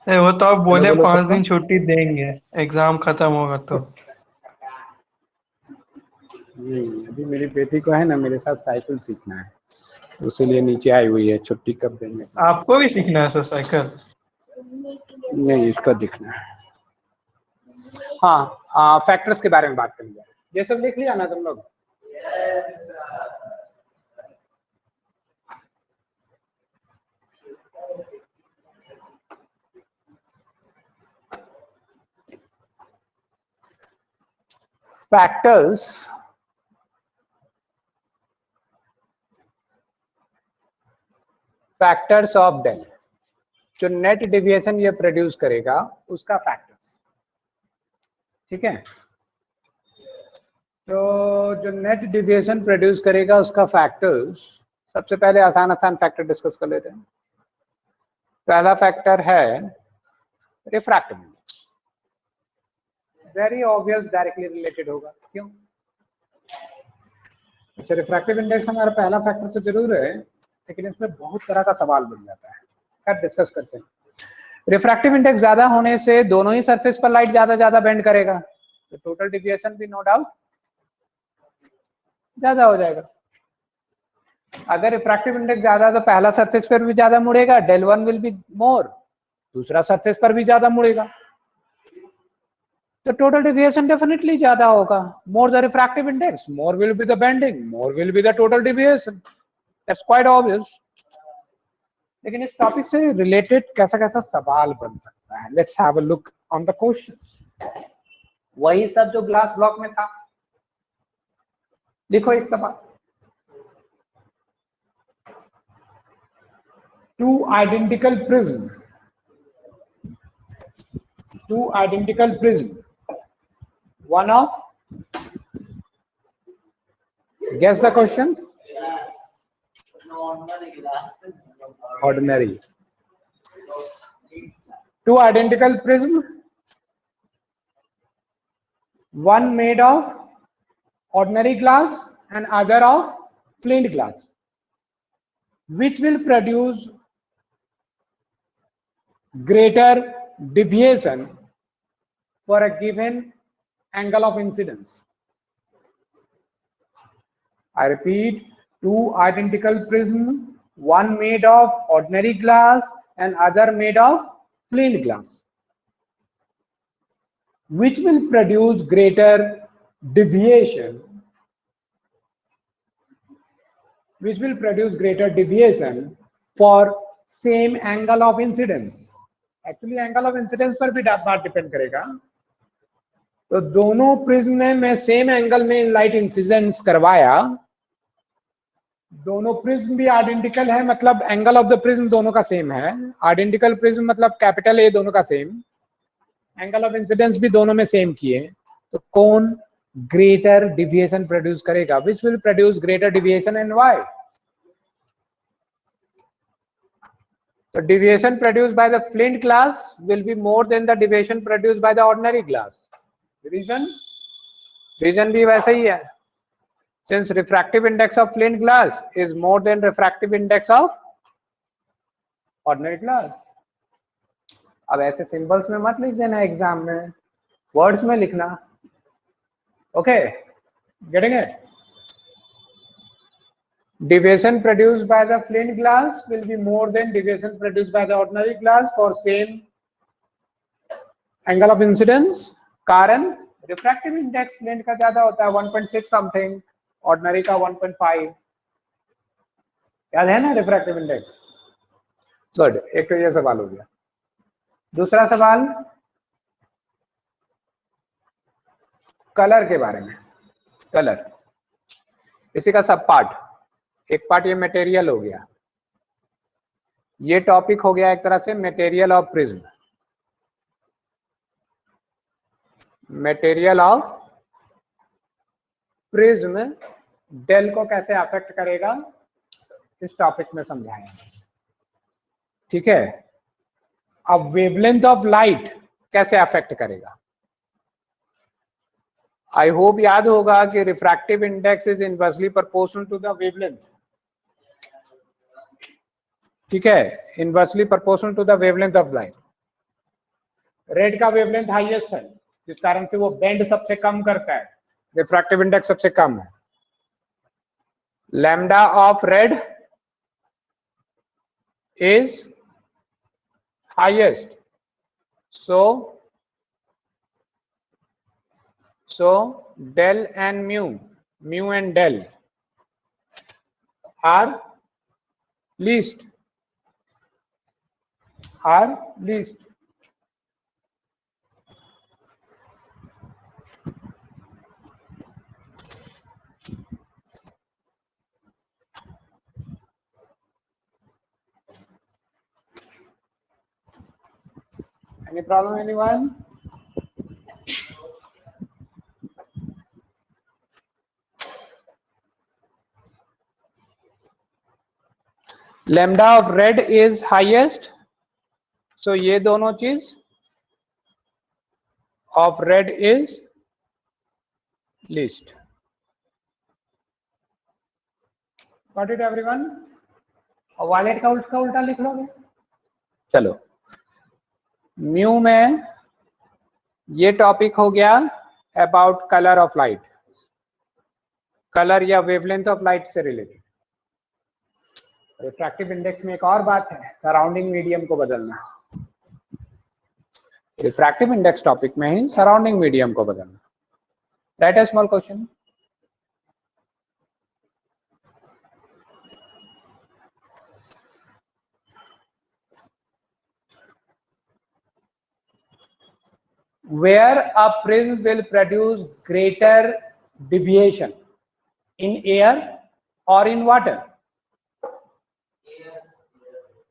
वो तो आप बोले बोलो 5 सबको। दिन छुट्टी देंगे, एग्जाम खत्म होगा तो। अभी मेरी बेटी को है ना मेरे साथ साइकिल सीखना है, तो इसीलिए नीचे आई हुई है, छुट्टी कब देंगे। आपको भी सीखना है सर साइकिल? नहीं, इसका दिखना है। हाँ, फैक्टर्स के बारे में बात करेंगे। ये सब लिख लिया ना तुम लोग? फैक्टर्स ऑफ डेल, जो नेट डिविएशन ये प्रोड्यूस करेगा उसका फैक्टर्स। ठीक है, तो जो नेट डिविएशन प्रोड्यूस करेगा उसका फैक्टर्स, सबसे पहले आसान फैक्टर डिस्कस कर लेते हैं। पहला फैक्टर है refractive index. Very obvious, directly related होगा, क्यों? अच्छा, रिफ्रैक्टिव इंडेक्स हमारा पहला फैक्टर तो जरूर है, लेकिन इसमें बहुत तरह का सवाल बन जाता है। खैर डिस्कस करते हैं। रिफ्रैक्टिव इंडेक्स ज्यादा होने से दोनों ही सरफेस पर लाइट ज्यादा बेंड करेगा, तो टोटल डिविएशन भी नो डाउट ज्यादा हो जाएगा। अगर रिफ्रैक्टिव इंडेक्स ज्यादा तो पहला सरफेस पर भी ज्यादा मुड़ेगा, del one will be more, दूसरा सरफेस पर भी ज्यादा मुड़ेगा। तो टोटल डिविएशन डेफिनेटली ज्यादा होगा. More the refractive index, more will be the bending, more will be the total deviation. That's quite obvious. लेकिन इस टॉपिक से रिलेटेड कैसा कैसा सवाल बन सकता है, let's have a look on the questions. वही सब जो ग्लास ब्लॉक में था. देखो एक सवाल. Two identical prism. One of, guess the question. Ordinary. Two identical prism. One made of ordinary glass and other of flint glass. Which will produce greater deviation for a given angle of incidence? I repeat, two identical prism, one made of ordinary glass and other made of flint glass. Which will produce greater deviation? Which will produce greater deviation for same angle of incidence? Actually angle of incidence पर भी बात depend करेगा. तो दोनों prism में मैं same angle में light incidence करवाया. दोनों प्रिज्म भी आइडेंटिकल है, मतलब एंगल ऑफ द प्रिज्म दोनों का सेम है. आइडेंटिकल प्रिज्म मतलब कैपिटल ए दोनों का सेम. एंगल ऑफ इंसिडेंस भी दोनों में सेम किए. तो कौन ग्रेटर डिविएशन प्रोड्यूस करेगा? Which will produce greater deviation and why? The deviation produced by the flint glass will be more than the deviation produced by the ordinary glass. Reason भी वैसा ही है. Since refractive index of flint glass is more than refractive index of ordinary glass. अब ऐसे symbols में मत लिख देना exam में, वर्ड्स में लिखना. Okay, getting it? Deviation produced by the flint glass will be more than deviation produced by the ordinary glass for same angle of incidence. कारण refractive index flint का ज्यादा होता है 1.6 something, ordinary का 1.5. याद है ना refractive index? गुड. एक तो ये सवाल हो गया. दूसरा सवाल कलर के बारे में. कलर इसी का सब पार्ट. एक पार्ट ये मटेरियल हो गया. ये टॉपिक हो गया एक तरह से material of prism. Material of prism del को कैसे अफेक्ट करेगा इस टॉपिक में समझाएंगे. ठीक है. अब वेवलेंथ ऑफ लाइट कैसे अफेक्ट करेगा. आई होप याद होगा कि refractive index is inversely proportional to the wavelength. ठीक है, inversely proportional to the wavelength of light. Red का वेवलेंथ हाईएस्ट है, जिस कारण से वो बेंड सबसे कम करता है. रिफ्रैक्टिव इंडेक्स सबसे कम है. Lambda of red is highest. So del and mu and del are least. Any problem, anyone? Lambda of red is highest, so ये दोनों चीज of red is least. Got it everyone? और violet का उल्टा लिख लोगे. चलो, म्यू में ये टॉपिक हो गया about colour of light. Colour या वेवलेंथ ऑफ लाइट से रिलेटेड. रिफ्रैक्टिव इंडेक्स में एक और बात है, सराउंडिंग मीडियम को बदलना. रिफ्रैक्टिव इंडेक्स टॉपिक में ही सराउंडिंग मीडियम को बदलना. Right a small question. Where a prism will produce greater deviation, in air or in water?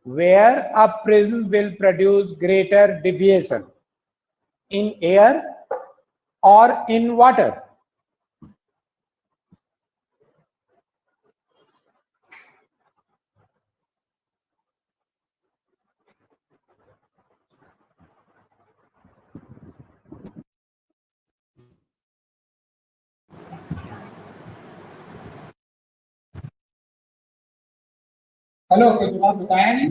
Where a prism will produce greater deviation, in air or in water? Hello, कोई जवाब बताया नहीं.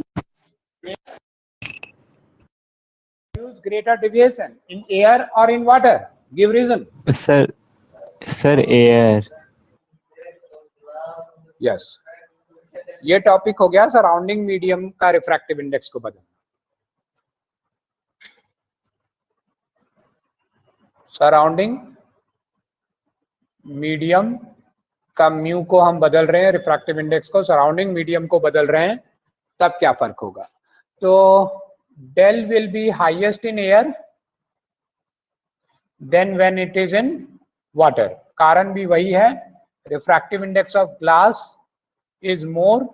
Produce greater deviation in air or in water? Give reason. Sir air. Yes, ये topic हो गया surrounding medium का refractive index को बदलना. सराउंडिंग मीडियम का म्यू को हम बदल रहे हैं, रिफ्रैक्टिव इंडेक्स को सराउंडिंग मीडियम को बदल रहे हैं, तब क्या फर्क होगा? तो del will be highest in air than when it is in water. कारण भी वही है, refractive index of glass is more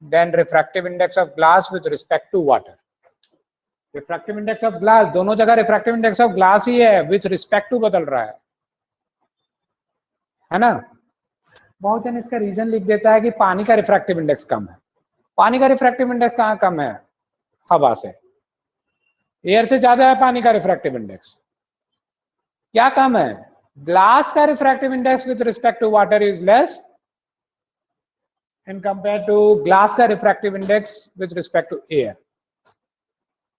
than refractive index of glass with respect to water. Refractive index of glass, दोनों जगह refractive index of glass ही है, with respect to बदल रहा है ना. बहुत जन इसका रीजन लिख देता है कि पानी का रिफ्रैक्टिव इंडेक्स कम है. पानी का रिफ्रैक्टिव इंडेक्स कहाँ कम है? हवा से. एयर से ज्यादा है पानी का रिफ्रैक्टिव इंडेक्स. क्या कम है? ग्लास का refractive index with respect to water is less in compare to glass का refractive index with respect to air.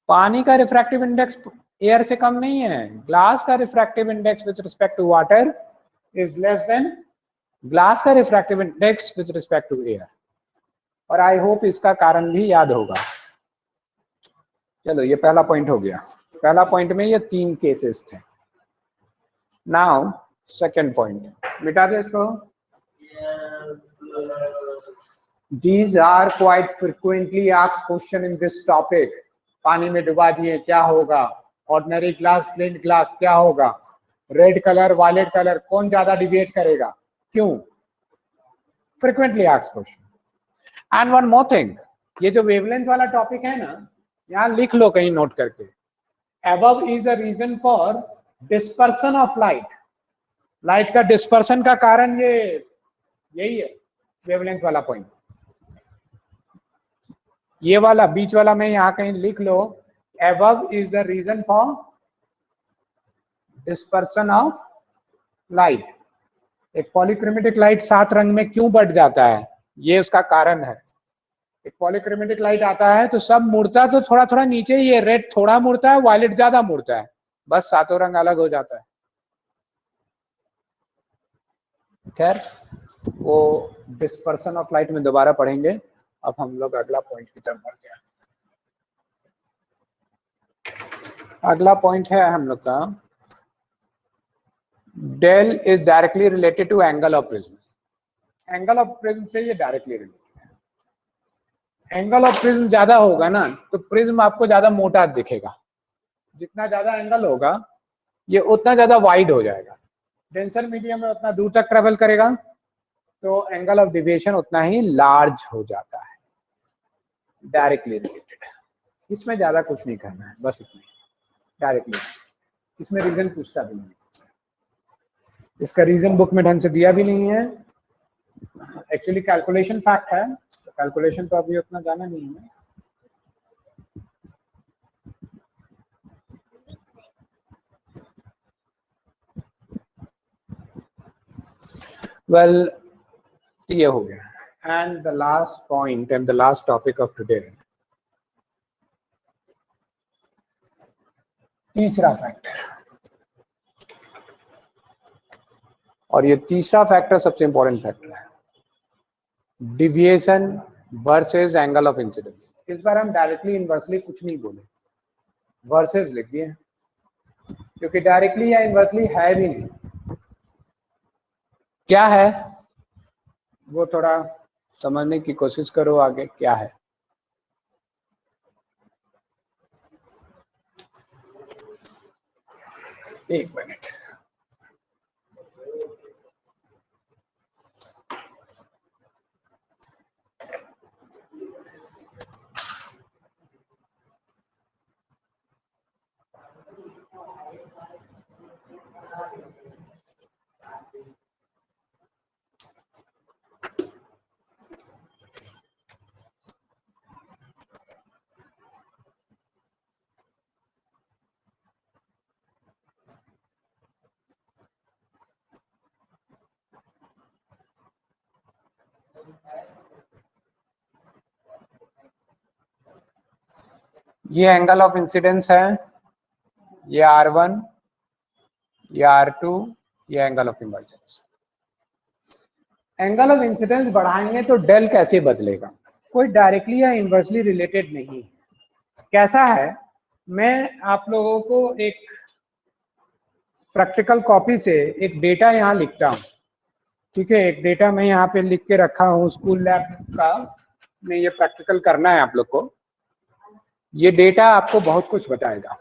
पानी का रिफ्रैक्टिव इंडेक्स एयर से कम नहीं है. ग्लास का refractive index with respect to water is less than glass का refractive index with respect to air. और I hope इसका कारण भी याद होगा. चलो, ये पहला पॉइंट हो गया. पहला पॉइंट में ये 3 केसेस थे. नाउ सेकंड पॉइंट, मिटा दे इसको. These are quite frequently asked question in this topic. पानी में डुबा दिए क्या होगा? ऑर्डिनरी ग्लास, प्लेन ग्लास क्या होगा? रेड कलर, वायलेट कलर, कौन ज्यादा डिविएट करेगा? क्यों? Frequently asked question. And one more thing, ये जो वेवलेंथ वाला टॉपिक है ना, यहाँ लिख लो कहीं नोट करके. Above is a reason for dispersion of light. Light का डिस्पर्सन का कारण ये यही है, वेवलेंथ वाला पॉइंट. ये वाला बीच वाला में यहाँ कहीं लिख लो. Above is the reason for dispersion of light. एक पॉलीक्रोमेटिक लाइट 7 रंग में क्यों बढ़ जाता है? ये उसका कारण है. एक पॉलीक्रोमेटिक लाइट आता है तो सब मुड़ता तो थोड़ा थोड़ा नीचे, ये रेड थोड़ा मुड़ता है, वायलेट ज्यादा मुड़ता है, बस 7 रंग अलग हो जाता है. खैर, वो डिस्पर्सन ऑफ लाइट में दोबारा पढ़ेंगे. अब हम लोग अगला पॉइंट की तरफ बढ़ते हैं. अगला पॉइंट है हम लोग का, del is directly related to angle of prism. Angle of prism से ये डायरेक्टली रिलेटेड है. एंगल ऑफ प्रिज्म ज्यादा होगा ना, तो प्रिज्म आपको ज्यादा मोटा दिखेगा. जितना ज्यादा एंगल होगा, ये उतना ज्यादा वाइड हो जाएगा. डेंसर मीडियम में उतना दूर तक ट्रेवल करेगा, तो एंगल ऑफ डिविएशन उतना ही लार्ज हो जाता है. Directly related. इसमें ज्यादा कुछ नहीं करना है, बस इतना ही. डायरेक्टली, इसमें रीजन पूछता भी नहीं. इसका रीजन बुक में ढंग से दिया भी नहीं है. एक्चुअली कैलकुलेशन फैक्ट है, तो कैलकुलेशन तो अभी उतना जाना नहीं है. वेल, ये हो गया. And the last point and the last topic of today, तीसरा फैक्टर. और ये तीसरा फैक्टर सबसे इंपॉर्टेंट फैक्टर है, deviation versus angle of incidence. इस बार हम डायरेक्टली इनवर्सली कुछ नहीं बोले, वर्सेस लिख दिए. क्योंकि डायरेक्टली या इनवर्सली है भी नहीं। क्या है वो थोड़ा समझने की कोशिश करो आगे क्या है। एक मिनट। ये एंगल ऑफ इंसिडेंस है, ये R1, ये R2, ये angle of emergence. Angle of incidence बढ़ाएंगे तो डेल कैसे बदलेगा? कोई डायरेक्टली या इनवर्सली रिलेटेड नहीं। कैसा है, मैं आप लोगों को एक प्रैक्टिकल कॉपी से एक डेटा यहाँ लिखता हूँ, ठीक है। एक डेटा मैं यहाँ पे लिख के रखा हूँ स्कूल लैब का, में ये प्रैक्टिकल करना है आप लोग को। ये डेटा आपको बहुत कुछ बताएगा।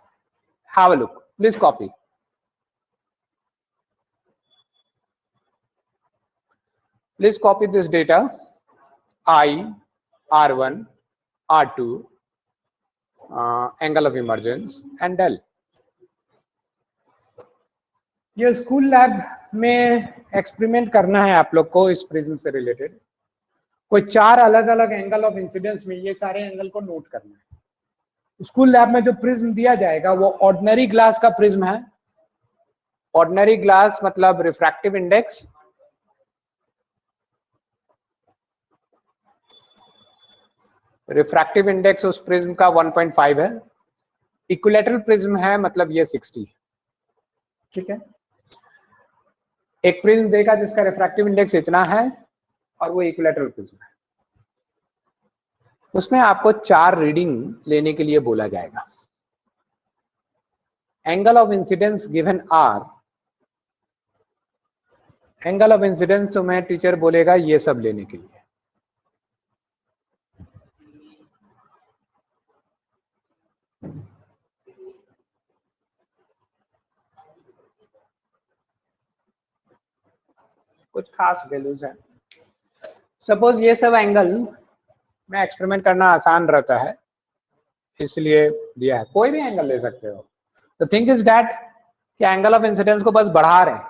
Have a look, please copy. Please copy this data: I, R1, R2, angle of emergence and del. ये स्कूल लैब में एक्सपेरिमेंट करना है आप लोग को इस प्रिज्म से रिलेटेड। कोई 4 अलग अलग एंगल ऑफ इंसिडेंस में ये सारे एंगल को नोट करना है। स्कूल लैब में जो प्रिज्म दिया जाएगा वो ऑर्डिनरी ग्लास का प्रिज्म है। ऑर्डिनरी ग्लास मतलब रिफ्रैक्टिव इंडेक्स, रिफ्रैक्टिव इंडेक्स उस प्रिज्म का 1.5 है। इक्विलैटरल प्रिज्म है मतलब ये 60, ठीक है। एक प्रिज्म देगा जिसका रिफ्रैक्टिव इंडेक्स इतना है और वो इक्विलैटरल प्रिज्म है। उसमें आपको 4 रीडिंग लेने के लिए बोला जाएगा। Angle of incidence given R, angle of incidence तो मैं टीचर बोलेगा ये सब लेने के लिए। कुछ खास वैल्यूज हैं। सपोज ये सब एंगल में एक्सपेरिमेंट करना आसान रहता है इसलिए दिया है। कोई भी एंगल ले सकते हो। तो थिंक इज दैट कि एंगल ऑफ इंसिडेंस को बस बढ़ा रहे हैं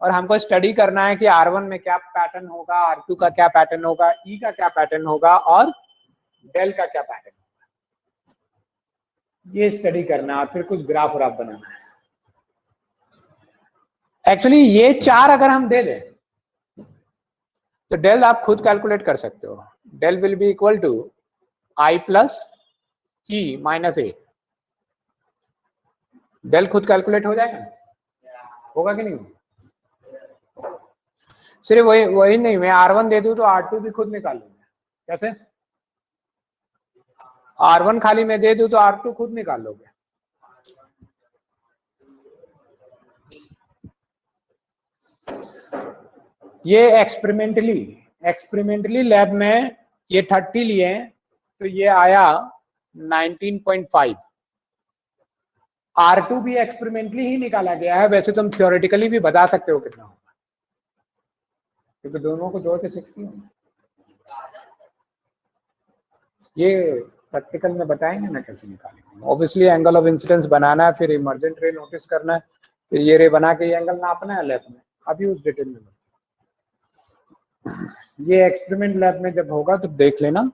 और हमको स्टडी करना है कि R1 में क्या पैटर्न होगा, R2 का क्या पैटर्न होगा, E का क्या पैटर्न होगा और डेल का क्या पैटर्न होगा। ये स्टडी करना और फिर कुछ ग्राफ व्राफ बनाना है। एक्चुअली ये 4 अगर हम दे दें तो डेल आप खुद कैलकुलेट कर सकते हो। Del will be equal to I plus E minus A। Del खुद कैलकुलेट हो जाएगा, होगा कि नहीं? सिर्फ वही नहीं, मैं R1 दे दूं तो R2 भी खुद निकाल लूंगा। कैसे? R1 खाली मैं दे दूं तो R2 खुद निकाल लोगे। ये एक्सपेरिमेंटली लैब में ये 30 लिए तो ये आया 19.5। R2 भी एक्सपेरिमेंटली ही निकाला गया है, वैसे तुम थ्योरेटिकली भी बता सकते हो कितना होगा क्योंकि दोनों को जोड़ के 60 होगा। ये प्रैक्टिकल में बताएंगे ना कैसे निकालेंगे। ऑब्वियसली एंगल ऑफ इंसिडेंस बनाना है, फिर इमर्जेंट रे नोटिस करना है, फिर ये रे बना के ये एंगल नापना है लैब में। अभी उस डिटेल में ये एक्सपेरिमेंट लैब में जब होगा तो देख लेना।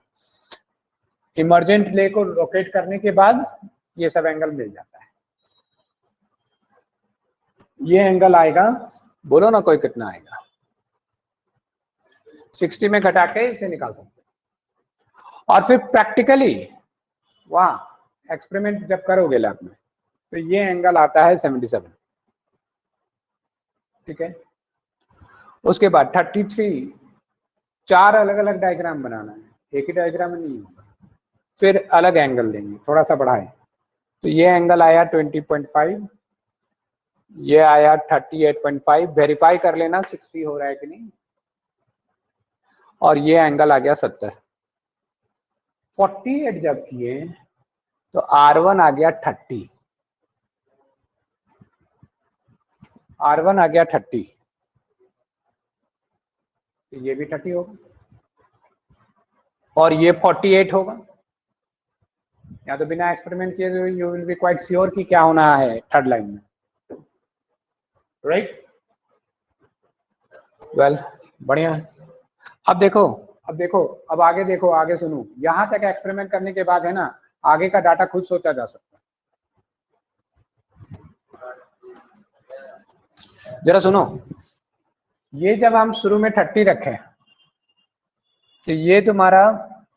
इमर्जेंट रे को लोकेट करने के बाद ये सब एंगल मिल जाता है। ये एंगल आएगा, बोलो ना कोई कितना आएगा? 60 में घटा के इसे निकाल सकते हैं। और फिर प्रैक्टिकली वहां एक्सपेरिमेंट जब करोगे लैब में तो ये एंगल आता है 77, ठीक है। उसके बाद 33 4 अलग अलग डायग्राम बनाना है, एक ही डायग्राम में नहीं होगा। फिर अलग एंगल लेंगे, थोड़ा सा बढ़ाए तो ये एंगल आया 20.5, ये आया 38.5, वेरीफाई कर लेना 60 हो रहा है कि नहीं। और ये एंगल आ गया 70। 48 जब किए तो R1 आ गया 30, R1 आ गया 30, तो ये भी 30 होगा और ये 48 होगा। या तो बिना एक्सपेरिमेंट किए तो you will be quite sure कि क्या होना है थर्ड लाइन में, राइट। वेल बढ़िया है। अब देखो अब आगे देखो, आगे सुनो। यहां तक एक्सपेरिमेंट करने के बाद है ना, आगे का डाटा खुद सोचा जा सकता है। जरा सुनो, ये जब हम शुरू में 30 रखे तो ये तुम्हारा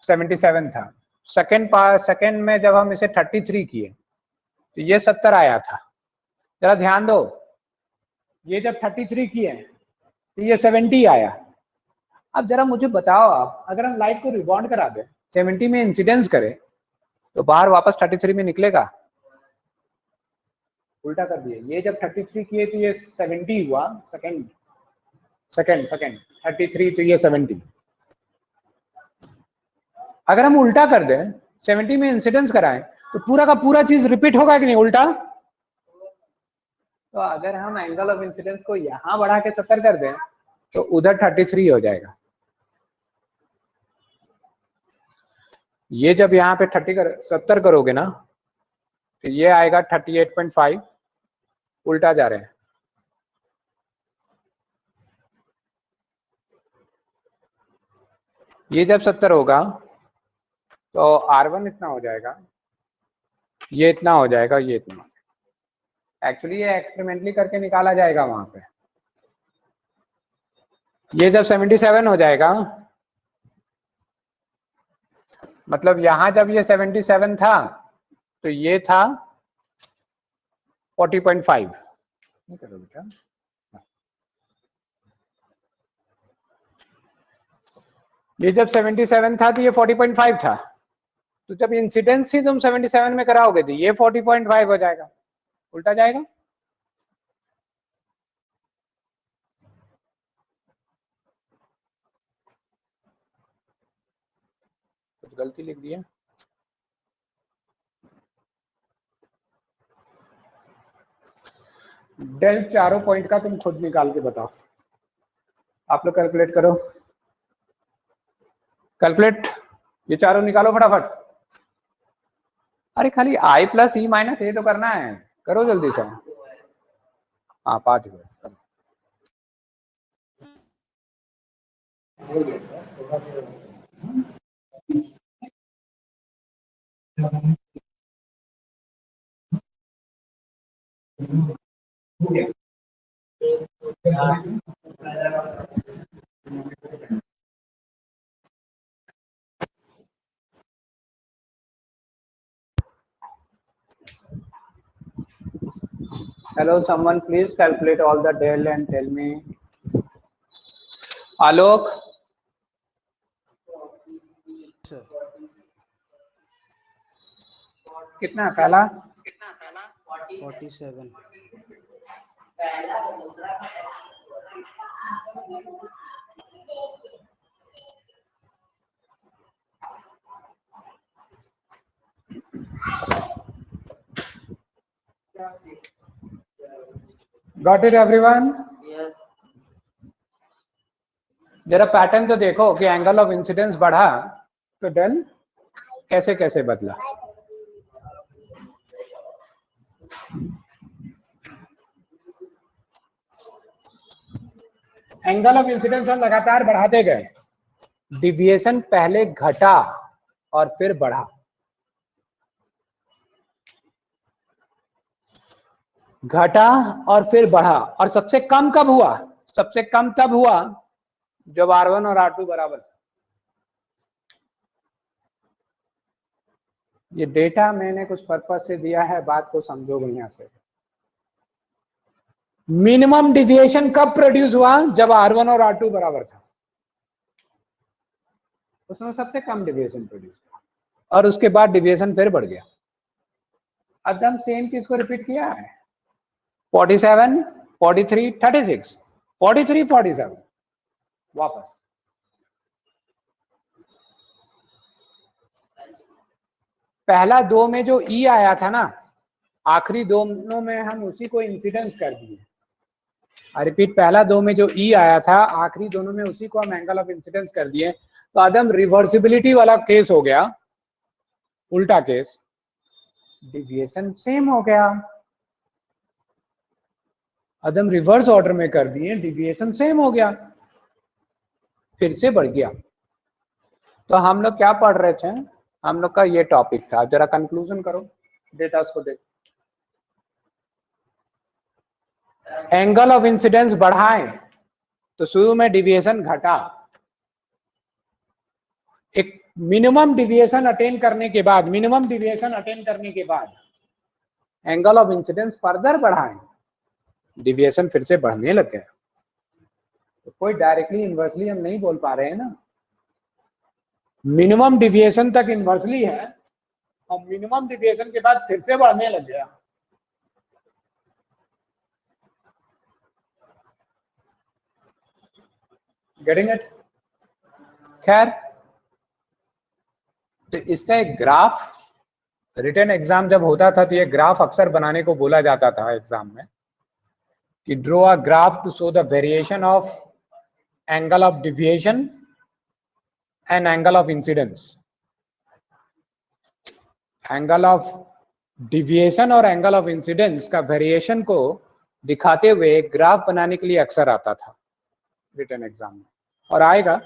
77 था। सेकेंड में जब हम इसे 33 किए तो ये 70 आया था। जरा ध्यान दो, ये जब 33 किए तो ये 70 आया। अब जरा मुझे बताओ आप, अगर हम लाइट को रिबाउंड करा दें, 70 में इंसिडेंस करें तो बाहर वापस 33 में निकलेगा? उल्टा कर दिए, ये जब 33 किए तो ये 70 हुआ, सेकंड 33 तो ये 70। अगर हम उल्टा कर दें, 70 में इंसिडेंस कराएं तो पूरा का पूरा चीज रिपीट होगा कि नहीं उल्टा? तो अगर हम एंगल ऑफ इंसिडेंस को यहां बढ़ा के 70 कर दें तो उधर 33 हो जाएगा। ये जब यहाँ पे 70 करोगे ना तो ये आएगा 38.5, उल्टा जा रहे हैं। ये जब 70 होगा तो R1 इतना हो जाएगा, ये इतना हो जाएगा, ये इतना। एक्चुअली ये एक्सपेरिमेंटली करके निकाला जाएगा वहां पे। ये जब 77 हो जाएगा, मतलब यहां जब ये 77 था तो ये था 40.5। करो बेटा, ये जब 77 था तो ये 40.5 था। तो जब इंसिडेंस ही तुम 77 में कराओगे तो ये 40.5 हो जाएगा, उल्टा जाएगा। कुछ गलती लिख दिया। डेल चारों पॉइंट का तुम खुद निकाल के बताओ। आप लोग कैलकुलेट करो, कैलकुलेट, ये चारों निकालो फटाफट। अरे खाली I प्लस E माइनस ए तो करना है, करो जल्दी से। हाँ 5 करो। Hello, someone please calculate all the del and tell me. Alok, sir कितना है पहला? 47। Got it everyone? जरा पैटर्न तो देखो कि एंगल ऑफ इंसिडेंस बढ़ा तो डेल कैसे कैसे बदला। एंगल ऑफ इंसिडेंस हम लगातार बढ़ाते गए, डिविएशन पहले घटा और फिर बढ़ा। घटा और फिर बढ़ा, और सबसे कम कब हुआ? सबसे कम तब हुआ जब R1 और R2 बराबर था। ये डेटा मैंने कुछ पर्पस से दिया है, बात को समझो बढ़िया से। मिनिमम डिविएशन कब प्रोड्यूस हुआ? जब R1 और R2 बराबर था, उसमें सबसे कम डिविएशन प्रोड्यूस हुआ और उसके बाद डिविएशन फिर बढ़ गया। अब हम सेम चीज को रिपीट किया है। 47, 43, 36, 43, 47 वापस। पहला दो में जो ई आया था ना, आखिरी दोनों में हम उसी को इंसिडेंस कर दिए। आई रिपीट, पहला दो में जो ई आया था, आखिरी दोनों में उसी को हम एंगल ऑफ इंसिडेंस कर दिए। तो आदम रिवर्सिबिलिटी वाला केस हो गया, उल्टा केस, डिविएशन सेम हो गया। आदम रिवर्स ऑर्डर में कर दिए, डिविएशन सेम हो गया, फिर से बढ़ गया। तो हम लोग क्या पढ़ रहे थे, हम लोग का ये टॉपिक था। जरा कंक्लूजन करो, डेटा को देख। एंगल ऑफ इंसिडेंस बढ़ाएं तो शुरू में डिविएशन घटा, एक मिनिमम डिविएशन अटेन करने के बाद, एंगल ऑफ इंसिडेंस फर्दर बढ़ाएं, डिविएशन फिर से बढ़ने लग गया। तो कोई डायरेक्टली इनवर्सली हम नहीं बोल पा रहे हैं ना। मिनिमम डिविएशन तक इनवर्सली है और मिनिमम डिविएशन के बाद फिर से बढ़ने लग गया। Getting it? खैर, तो इसका एक ग्राफ, रिटन एग्जाम जब होता था तो ये ग्राफ अक्सर बनाने को बोला जाता था एग्जाम में, कि draw a graph to show the variation of angle of deviation and angle of incidence. Angle of deviation और एंगल ऑफ इंसिडेंस का वेरिएशन को दिखाते हुए ग्राफ बनाने के लिए अक्सर आता था रिटन एग्जाम में, और आएगा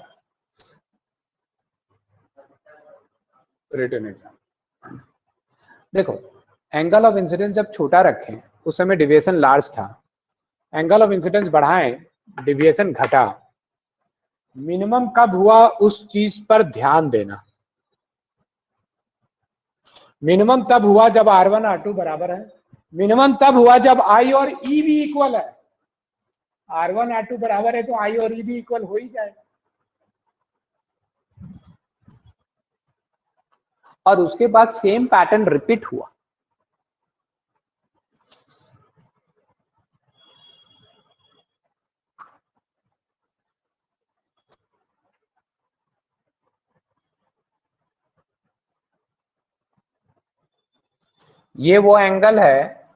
रिटन एग्जाम। देखो, एंगल ऑफ इंसिडेंस जब छोटा रखें उस समय डिविएशन लार्ज था, एंगल ऑफ इंसिडेंस बढ़ाएं डिविएशन घटा। मिनिमम कब हुआ उस चीज पर ध्यान देना। मिनिमम तब हुआ जब R1 R2 बराबर है, मिनिमम तब हुआ जब I और E भी इक्वल है। R1 R2 बराबर है तो I और E भी इक्वल हो ही जाएगा। और उसके बाद सेम पैटर्न रिपीट हुआ। ये वो एंगल है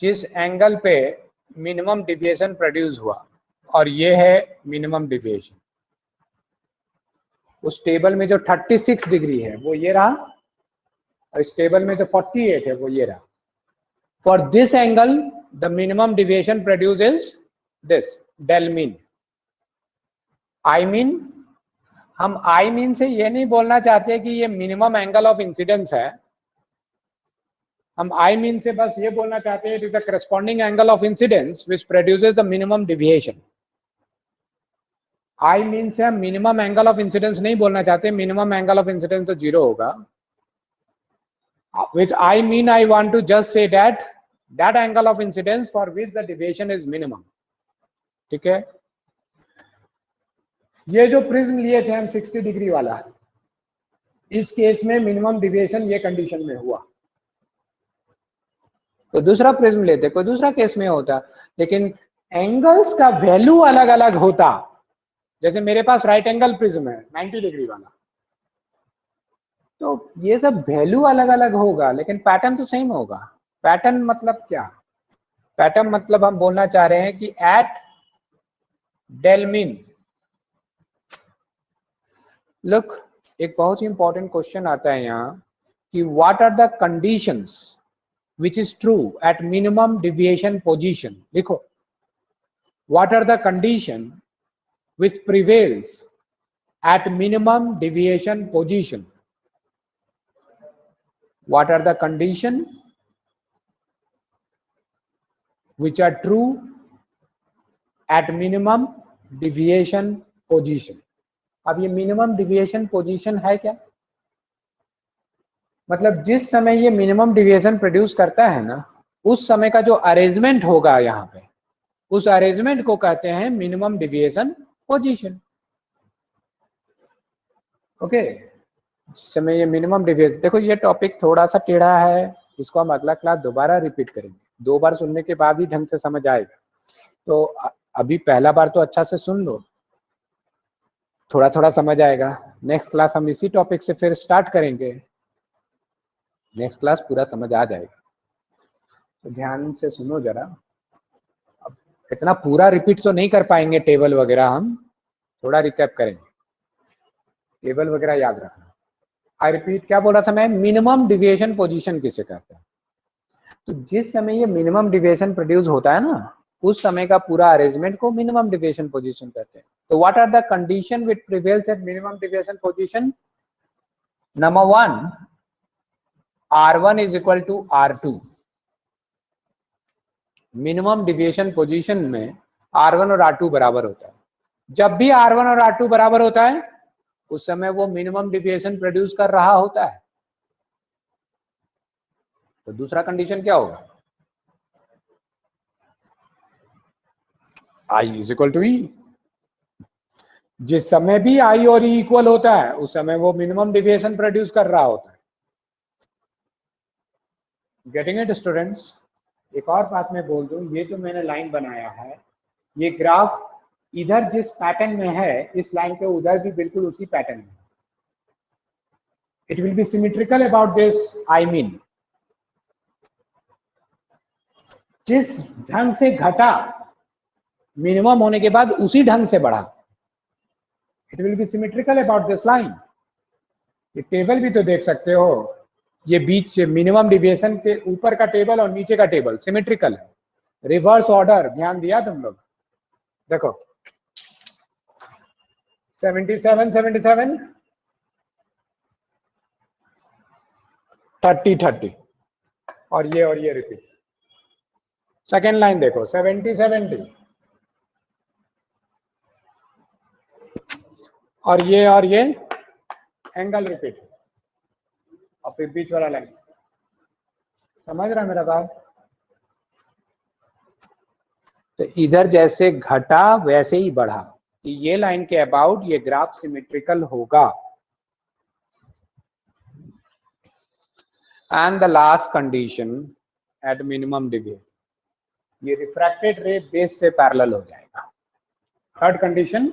जिस एंगल पे मिनिमम डिविएशन प्रोड्यूस हुआ, और ये है मिनिमम डिविएशन। उस टेबल में जो 36 डिग्री है वो ये रहा, और इस टेबल में जो 48 है वो ये रहा। For this angle the minimum deviation produce is this del mean. I mean, हम आई मीन से ये नहीं बोलना चाहते कि ये मिनिमम एंगल ऑफ इंसिडेंस है, हम आई मीन से बस ये बोलना चाहते हैं it is the corresponding angle of incidence which produces the minimum deviation. I mean से हम मिनिमम एंगल ऑफ इंसिडेंस नहीं बोलना चाहते, मिनिमम एंगल ऑफ इंसिडेंस तो 0 होगा। Which I mean, I want to just say that angle of incidence for which the deviation is minimum। ठीक है, ये जो प्रिज्म लिए थे हम 60 डिग्री वाला, इस केस में मिनिमम डिविएशन ये कंडीशन में हुआ। तो दूसरा प्रिज्म लेते, कोई दूसरा केस में होता, लेकिन एंगल्स का वैल्यू अलग अलग होता। जैसे मेरे पास राइट एंगल प्रिज्म है 90 डिग्री वाला, तो ये सब वैल्यू अलग अलग होगा लेकिन पैटर्न तो सेम होगा। पैटर्न मतलब क्या? पैटर्न मतलब हम बोलना चाह रहे हैं कि एट डेल मीन, लुक, एक बहुत ही इंपॉर्टेंट क्वेश्चन आता है यहाँ कि what are the conditions which is true at minimum deviation position। लिखो, what are the condition which prevails at minimum deviation position। what are the condition which are true at minimum deviation position। अब ये minimum deviation position है क्या? मतलब जिस समय ये minimum deviation produce करता है ना, उस समय का जो अरेंजमेंट होगा यहाँ पे, उस अरेंजमेंट को कहते हैं मिनिमम डिविएशन पोजीशन। ओके, जिस समय ये मिनिमम डिविएशन, देखो ये टॉपिक थोड़ा सा टेढ़ा है, इसको हम अगला क्लास दोबारा रिपीट करेंगे। 2 बार सुनने के बाद ही ढंग से समझ आएगा। तो अभी पहला बार तो अच्छा से सुन लो, थोड़ा थोड़ा समझ आएगा। नेक्स्ट क्लास हम इसी टॉपिक से फिर स्टार्ट करेंगे, नेक्स्ट क्लास पूरा समझ आ जाएगा। तो ध्यान से सुनो जरा। अब इतना पूरा रिपीट तो नहीं कर पाएंगे टेबल वगैरह, हम थोड़ा रिकैप करेंगे। टेबल वगैरह याद रखना। आई रिपीट, क्या बोल रहा था मैं? मिनिमम डिविएशन पोजीशन किसे कहते हैं? तो जिस समय ये मिनिमम डिविएशन प्रोड्यूस होता है ना, उस समय का पूरा अरेंजमेंट को मिनिमम डिविएशन पोजीशन कहते हैं। तो what are the condition which prevails at minimum deviation position? Number 1, R1 is equal to R2। Minimum deviation position में R1 और R2 बराबर होता है। जब भी R1 और R2 बराबर होता है उस समय वो मिनिमम डिविएशन प्रोड्यूस कर रहा होता है। तो दूसरा कंडीशन क्या होगा? I is equal to E। जिस समय भी I और E इक्वल होता है उस समय वो मिनिमम डिविएशन प्रोड्यूस कर रहा होता है। Getting it students? एक और बात मैं बोल दूं, ये जो मैंने लाइन बनाया है, ये ग्राफ इधर जिस पैटर्न में है, इस लाइन के उधर भी बिल्कुल उसी पैटर्न में। It will be symmetrical about this, I mean जिस ढंग से घटा मिनिमम होने के बाद उसी ढंग से बढ़ा। It will be symmetrical about this line. ये टेबल भी तो देख सकते हो, ये बीच मिनिमम डिविएशन के ऊपर का टेबल और नीचे का टेबल सिमेट्रिकल है। रिवर्स ऑर्डर, ध्यान दिया तुम लोग? देखो 77 77 30 30 और ये रिपीट। सेकेंड लाइन देखो 70 70 और ये एंगल रिपीट और फिर बीच वाला लाइन। समझ रहा है मेरा बात? तो इधर जैसे घटा वैसे ही बढ़ा। कि ये लाइन के अबाउट ये ग्राफ सिमेट्रिकल होगा। And the last condition at minimum deviation, ये रिफ्रैक्टेड रे बेस से पैरेलल हो जाएगा। Third condition,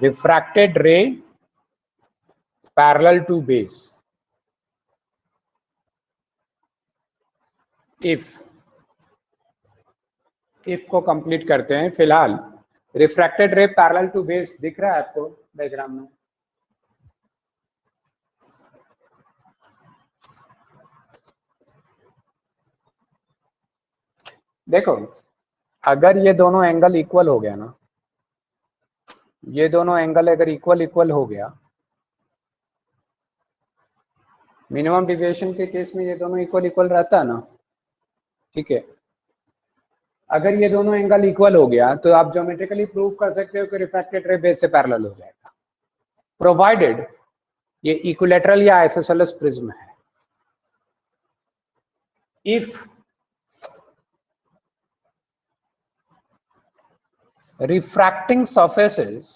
refracted ray parallel to base if को कंप्लीट करते हैं। फिलहाल refracted ray parallel to base दिख रहा है आपको डायग्राम में? देखो अगर ये दोनों एंगल इक्वल हो गया ना, ये दोनों एंगल अगर इक्वल हो गया, मिनिमम डिविएशन के केस में ये दोनों इक्वल रहता है ना, ठीक है। अगर ये दोनों एंगल इक्वल हो गया तो आप ज्योमेट्रिकली प्रूव कर सकते हो कि रिफ्रैक्टेड रे बेस से पैरेलल हो जाएगा, प्रोवाइडेड ये इक्विलैटरल या आइसोसेलेस प्रिज्म है। If refracting surfaces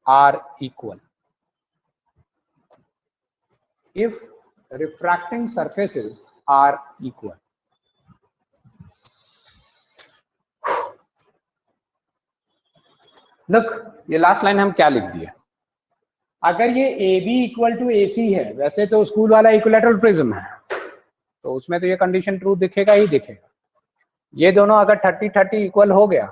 are equal. If refracting surfaces are equal, look ये लास्ट लाइन हम क्या लिख दिए? अगर ये AB इक्वल टू AC है, वैसे तो स्कूल वाला इक्विलैटरल प्रिज्म है, तो उसमें तो ये कंडीशन ट्रू दिखेगा ही दिखेगा। ये दोनों अगर 30 30 इक्वल हो गया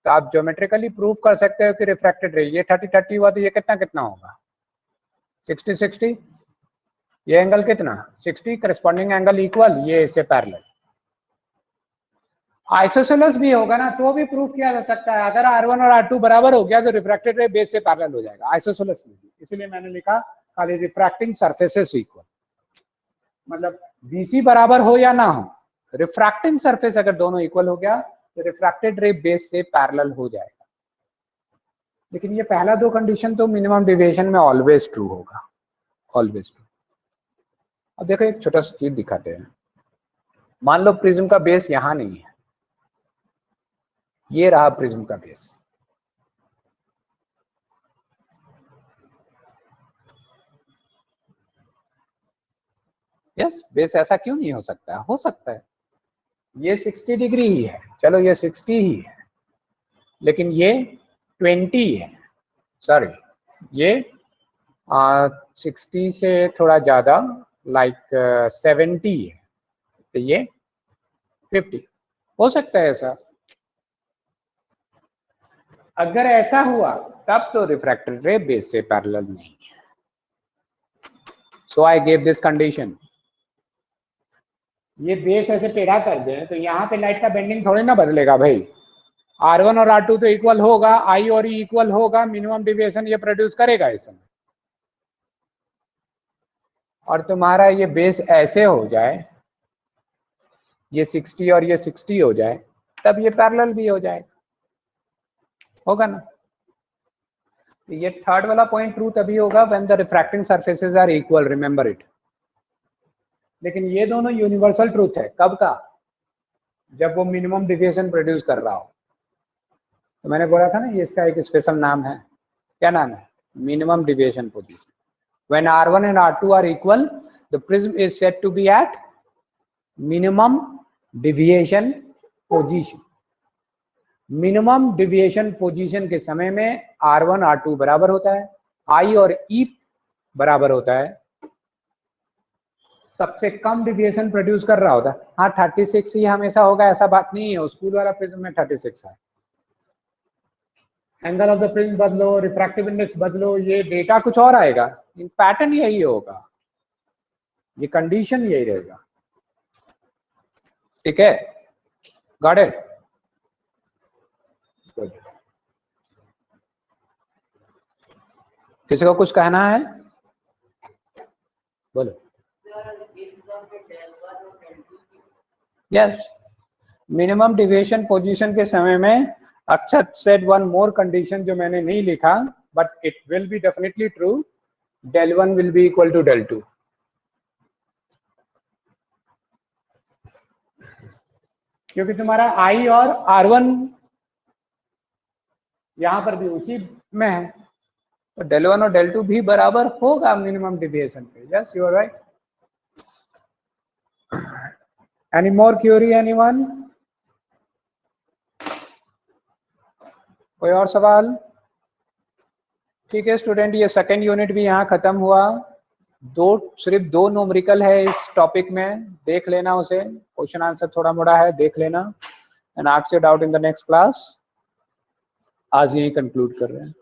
तो आप ज्योमेट्रिकली प्रूव कर सकते हो कि रिफ्रैक्टेड रे, ये 30 30 हुआ तो ये कितना होगा? 60 60। ये एंगल कितना? 60, करस्पॉन्डिंग एंगल इक्वल, ये इससे पैरेलल। आइसोसेलेस भी होगा ना तो भी प्रूफ किया जा सकता है। अगर R1 और R2 बराबर हो गया तो रिफ्रैक्टेड रे बेस से पैरेलल हो जाएगा आइसोसेलेस में भी। इसलिए मैंने लिखा खाली रिफ्रैक्टिंग सरफेसेस इक्वल, मतलब BC बराबर हो या ना हो, रिफ्रैक्टिंग सरफेस अगर दोनों इक्वल हो गया तो रिफ्रैक्टेड रे बेस से पैरेलल हो जाएगा। लेकिन ये पहला दो कंडीशन तो मिनिमम डिविएशन में ऑलवेज ट्रू होगा, ऑलवेज ट्रू। अब देखो एक छोटा सा चीज दिखाते हैं। मान लो प्रिज्म का बेस यहां नहीं है, ये रहा प्रिज्म का बेस। यस, बेस ऐसा क्यों नहीं हो सकता? हो सकता है। ये 60 डिग्री ही है, चलो ये 60 ही है, लेकिन ये 20 है, सॉरी ये 60 से थोड़ा ज्यादा लाइक 70 है, तो ये 50 हो सकता है ऐसा। अगर ऐसा हुआ तब तो रिफ्रैक्टेड रे बेस से पैरेलल नहीं है। सो आई गिव दिस कंडीशन। ये बेस ऐसे टेढ़ा कर दें तो यहाँ पे लाइट का बेंडिंग थोड़ी ना बदलेगा भाई। R1 और R2 तो इक्वल होगा, I और E इक्वल होगा, मिनिमम डिविएशन ये प्रोड्यूस करेगा इस समय। और तुम्हारा ये बेस ऐसे हो जाए, ये 60 और ये 60 हो जाए, तब ये पैरेलल भी हो जाएगा, होगा ना। तो ये थर्ड वाला पॉइंट ट्रू तभी होगा when the refracting surfaces are equal, remember it. लेकिन ये दोनों यूनिवर्सल ट्रूथ है, कब का? जब वो मिनिमम डिविएशन प्रोड्यूस कर रहा हो। तो मैंने बोला था ना ये इसका एक स्पेशल नाम है, क्या नाम है? Minimum deviation position. When R1 and R2 are equal, the prism is said to be at minimum deviation position. Minimum deviation position के समय में R1 R2 बराबर होता है, I और E बराबर होता है, सबसे कम डिविएशन प्रोड्यूस कर रहा होता है। हाँ 36 ही हमेशा होगा ऐसा बात नहीं है, स्कूल वाला प्रिज्म में 36 है। एंगल ऑफ द प्रिज्म बदलो, रिफ्रैक्टिव इंडेक्स बदलो, ये डेटा कुछ और आएगा, पैटर्न यही होगा, ये कंडीशन यही रहेगा। ठीक है, गॉट इट? गुड। किसी को कुछ कहना है? बोलो। यस, मिनिमम डिविएशन पोजीशन के समय में अक्षत सेड वन मोर कंडीशन जो मैंने नहीं लिखा, but it will be definitely true, del 1 will be equal to del 2. क्योंकि तुम्हारा I और R1 यहां पर भी उसी में है, तो del 1 और del 2 भी बराबर होगा मिनिमम डिविएशन पे। Yes, you are right. Any more query anyone? कोई और सवाल? ठीक है स्टूडेंट, ये सेकेंड यूनिट भी यहाँ खत्म हुआ। सिर्फ दो न्यूमेरिकल है इस टॉपिक में, देख लेना उसे, क्वेश्चन आंसर थोड़ा मोड़ा है, देख लेना, and ask your doubt in the next class. आज यही कंक्लूड कर रहे हैं।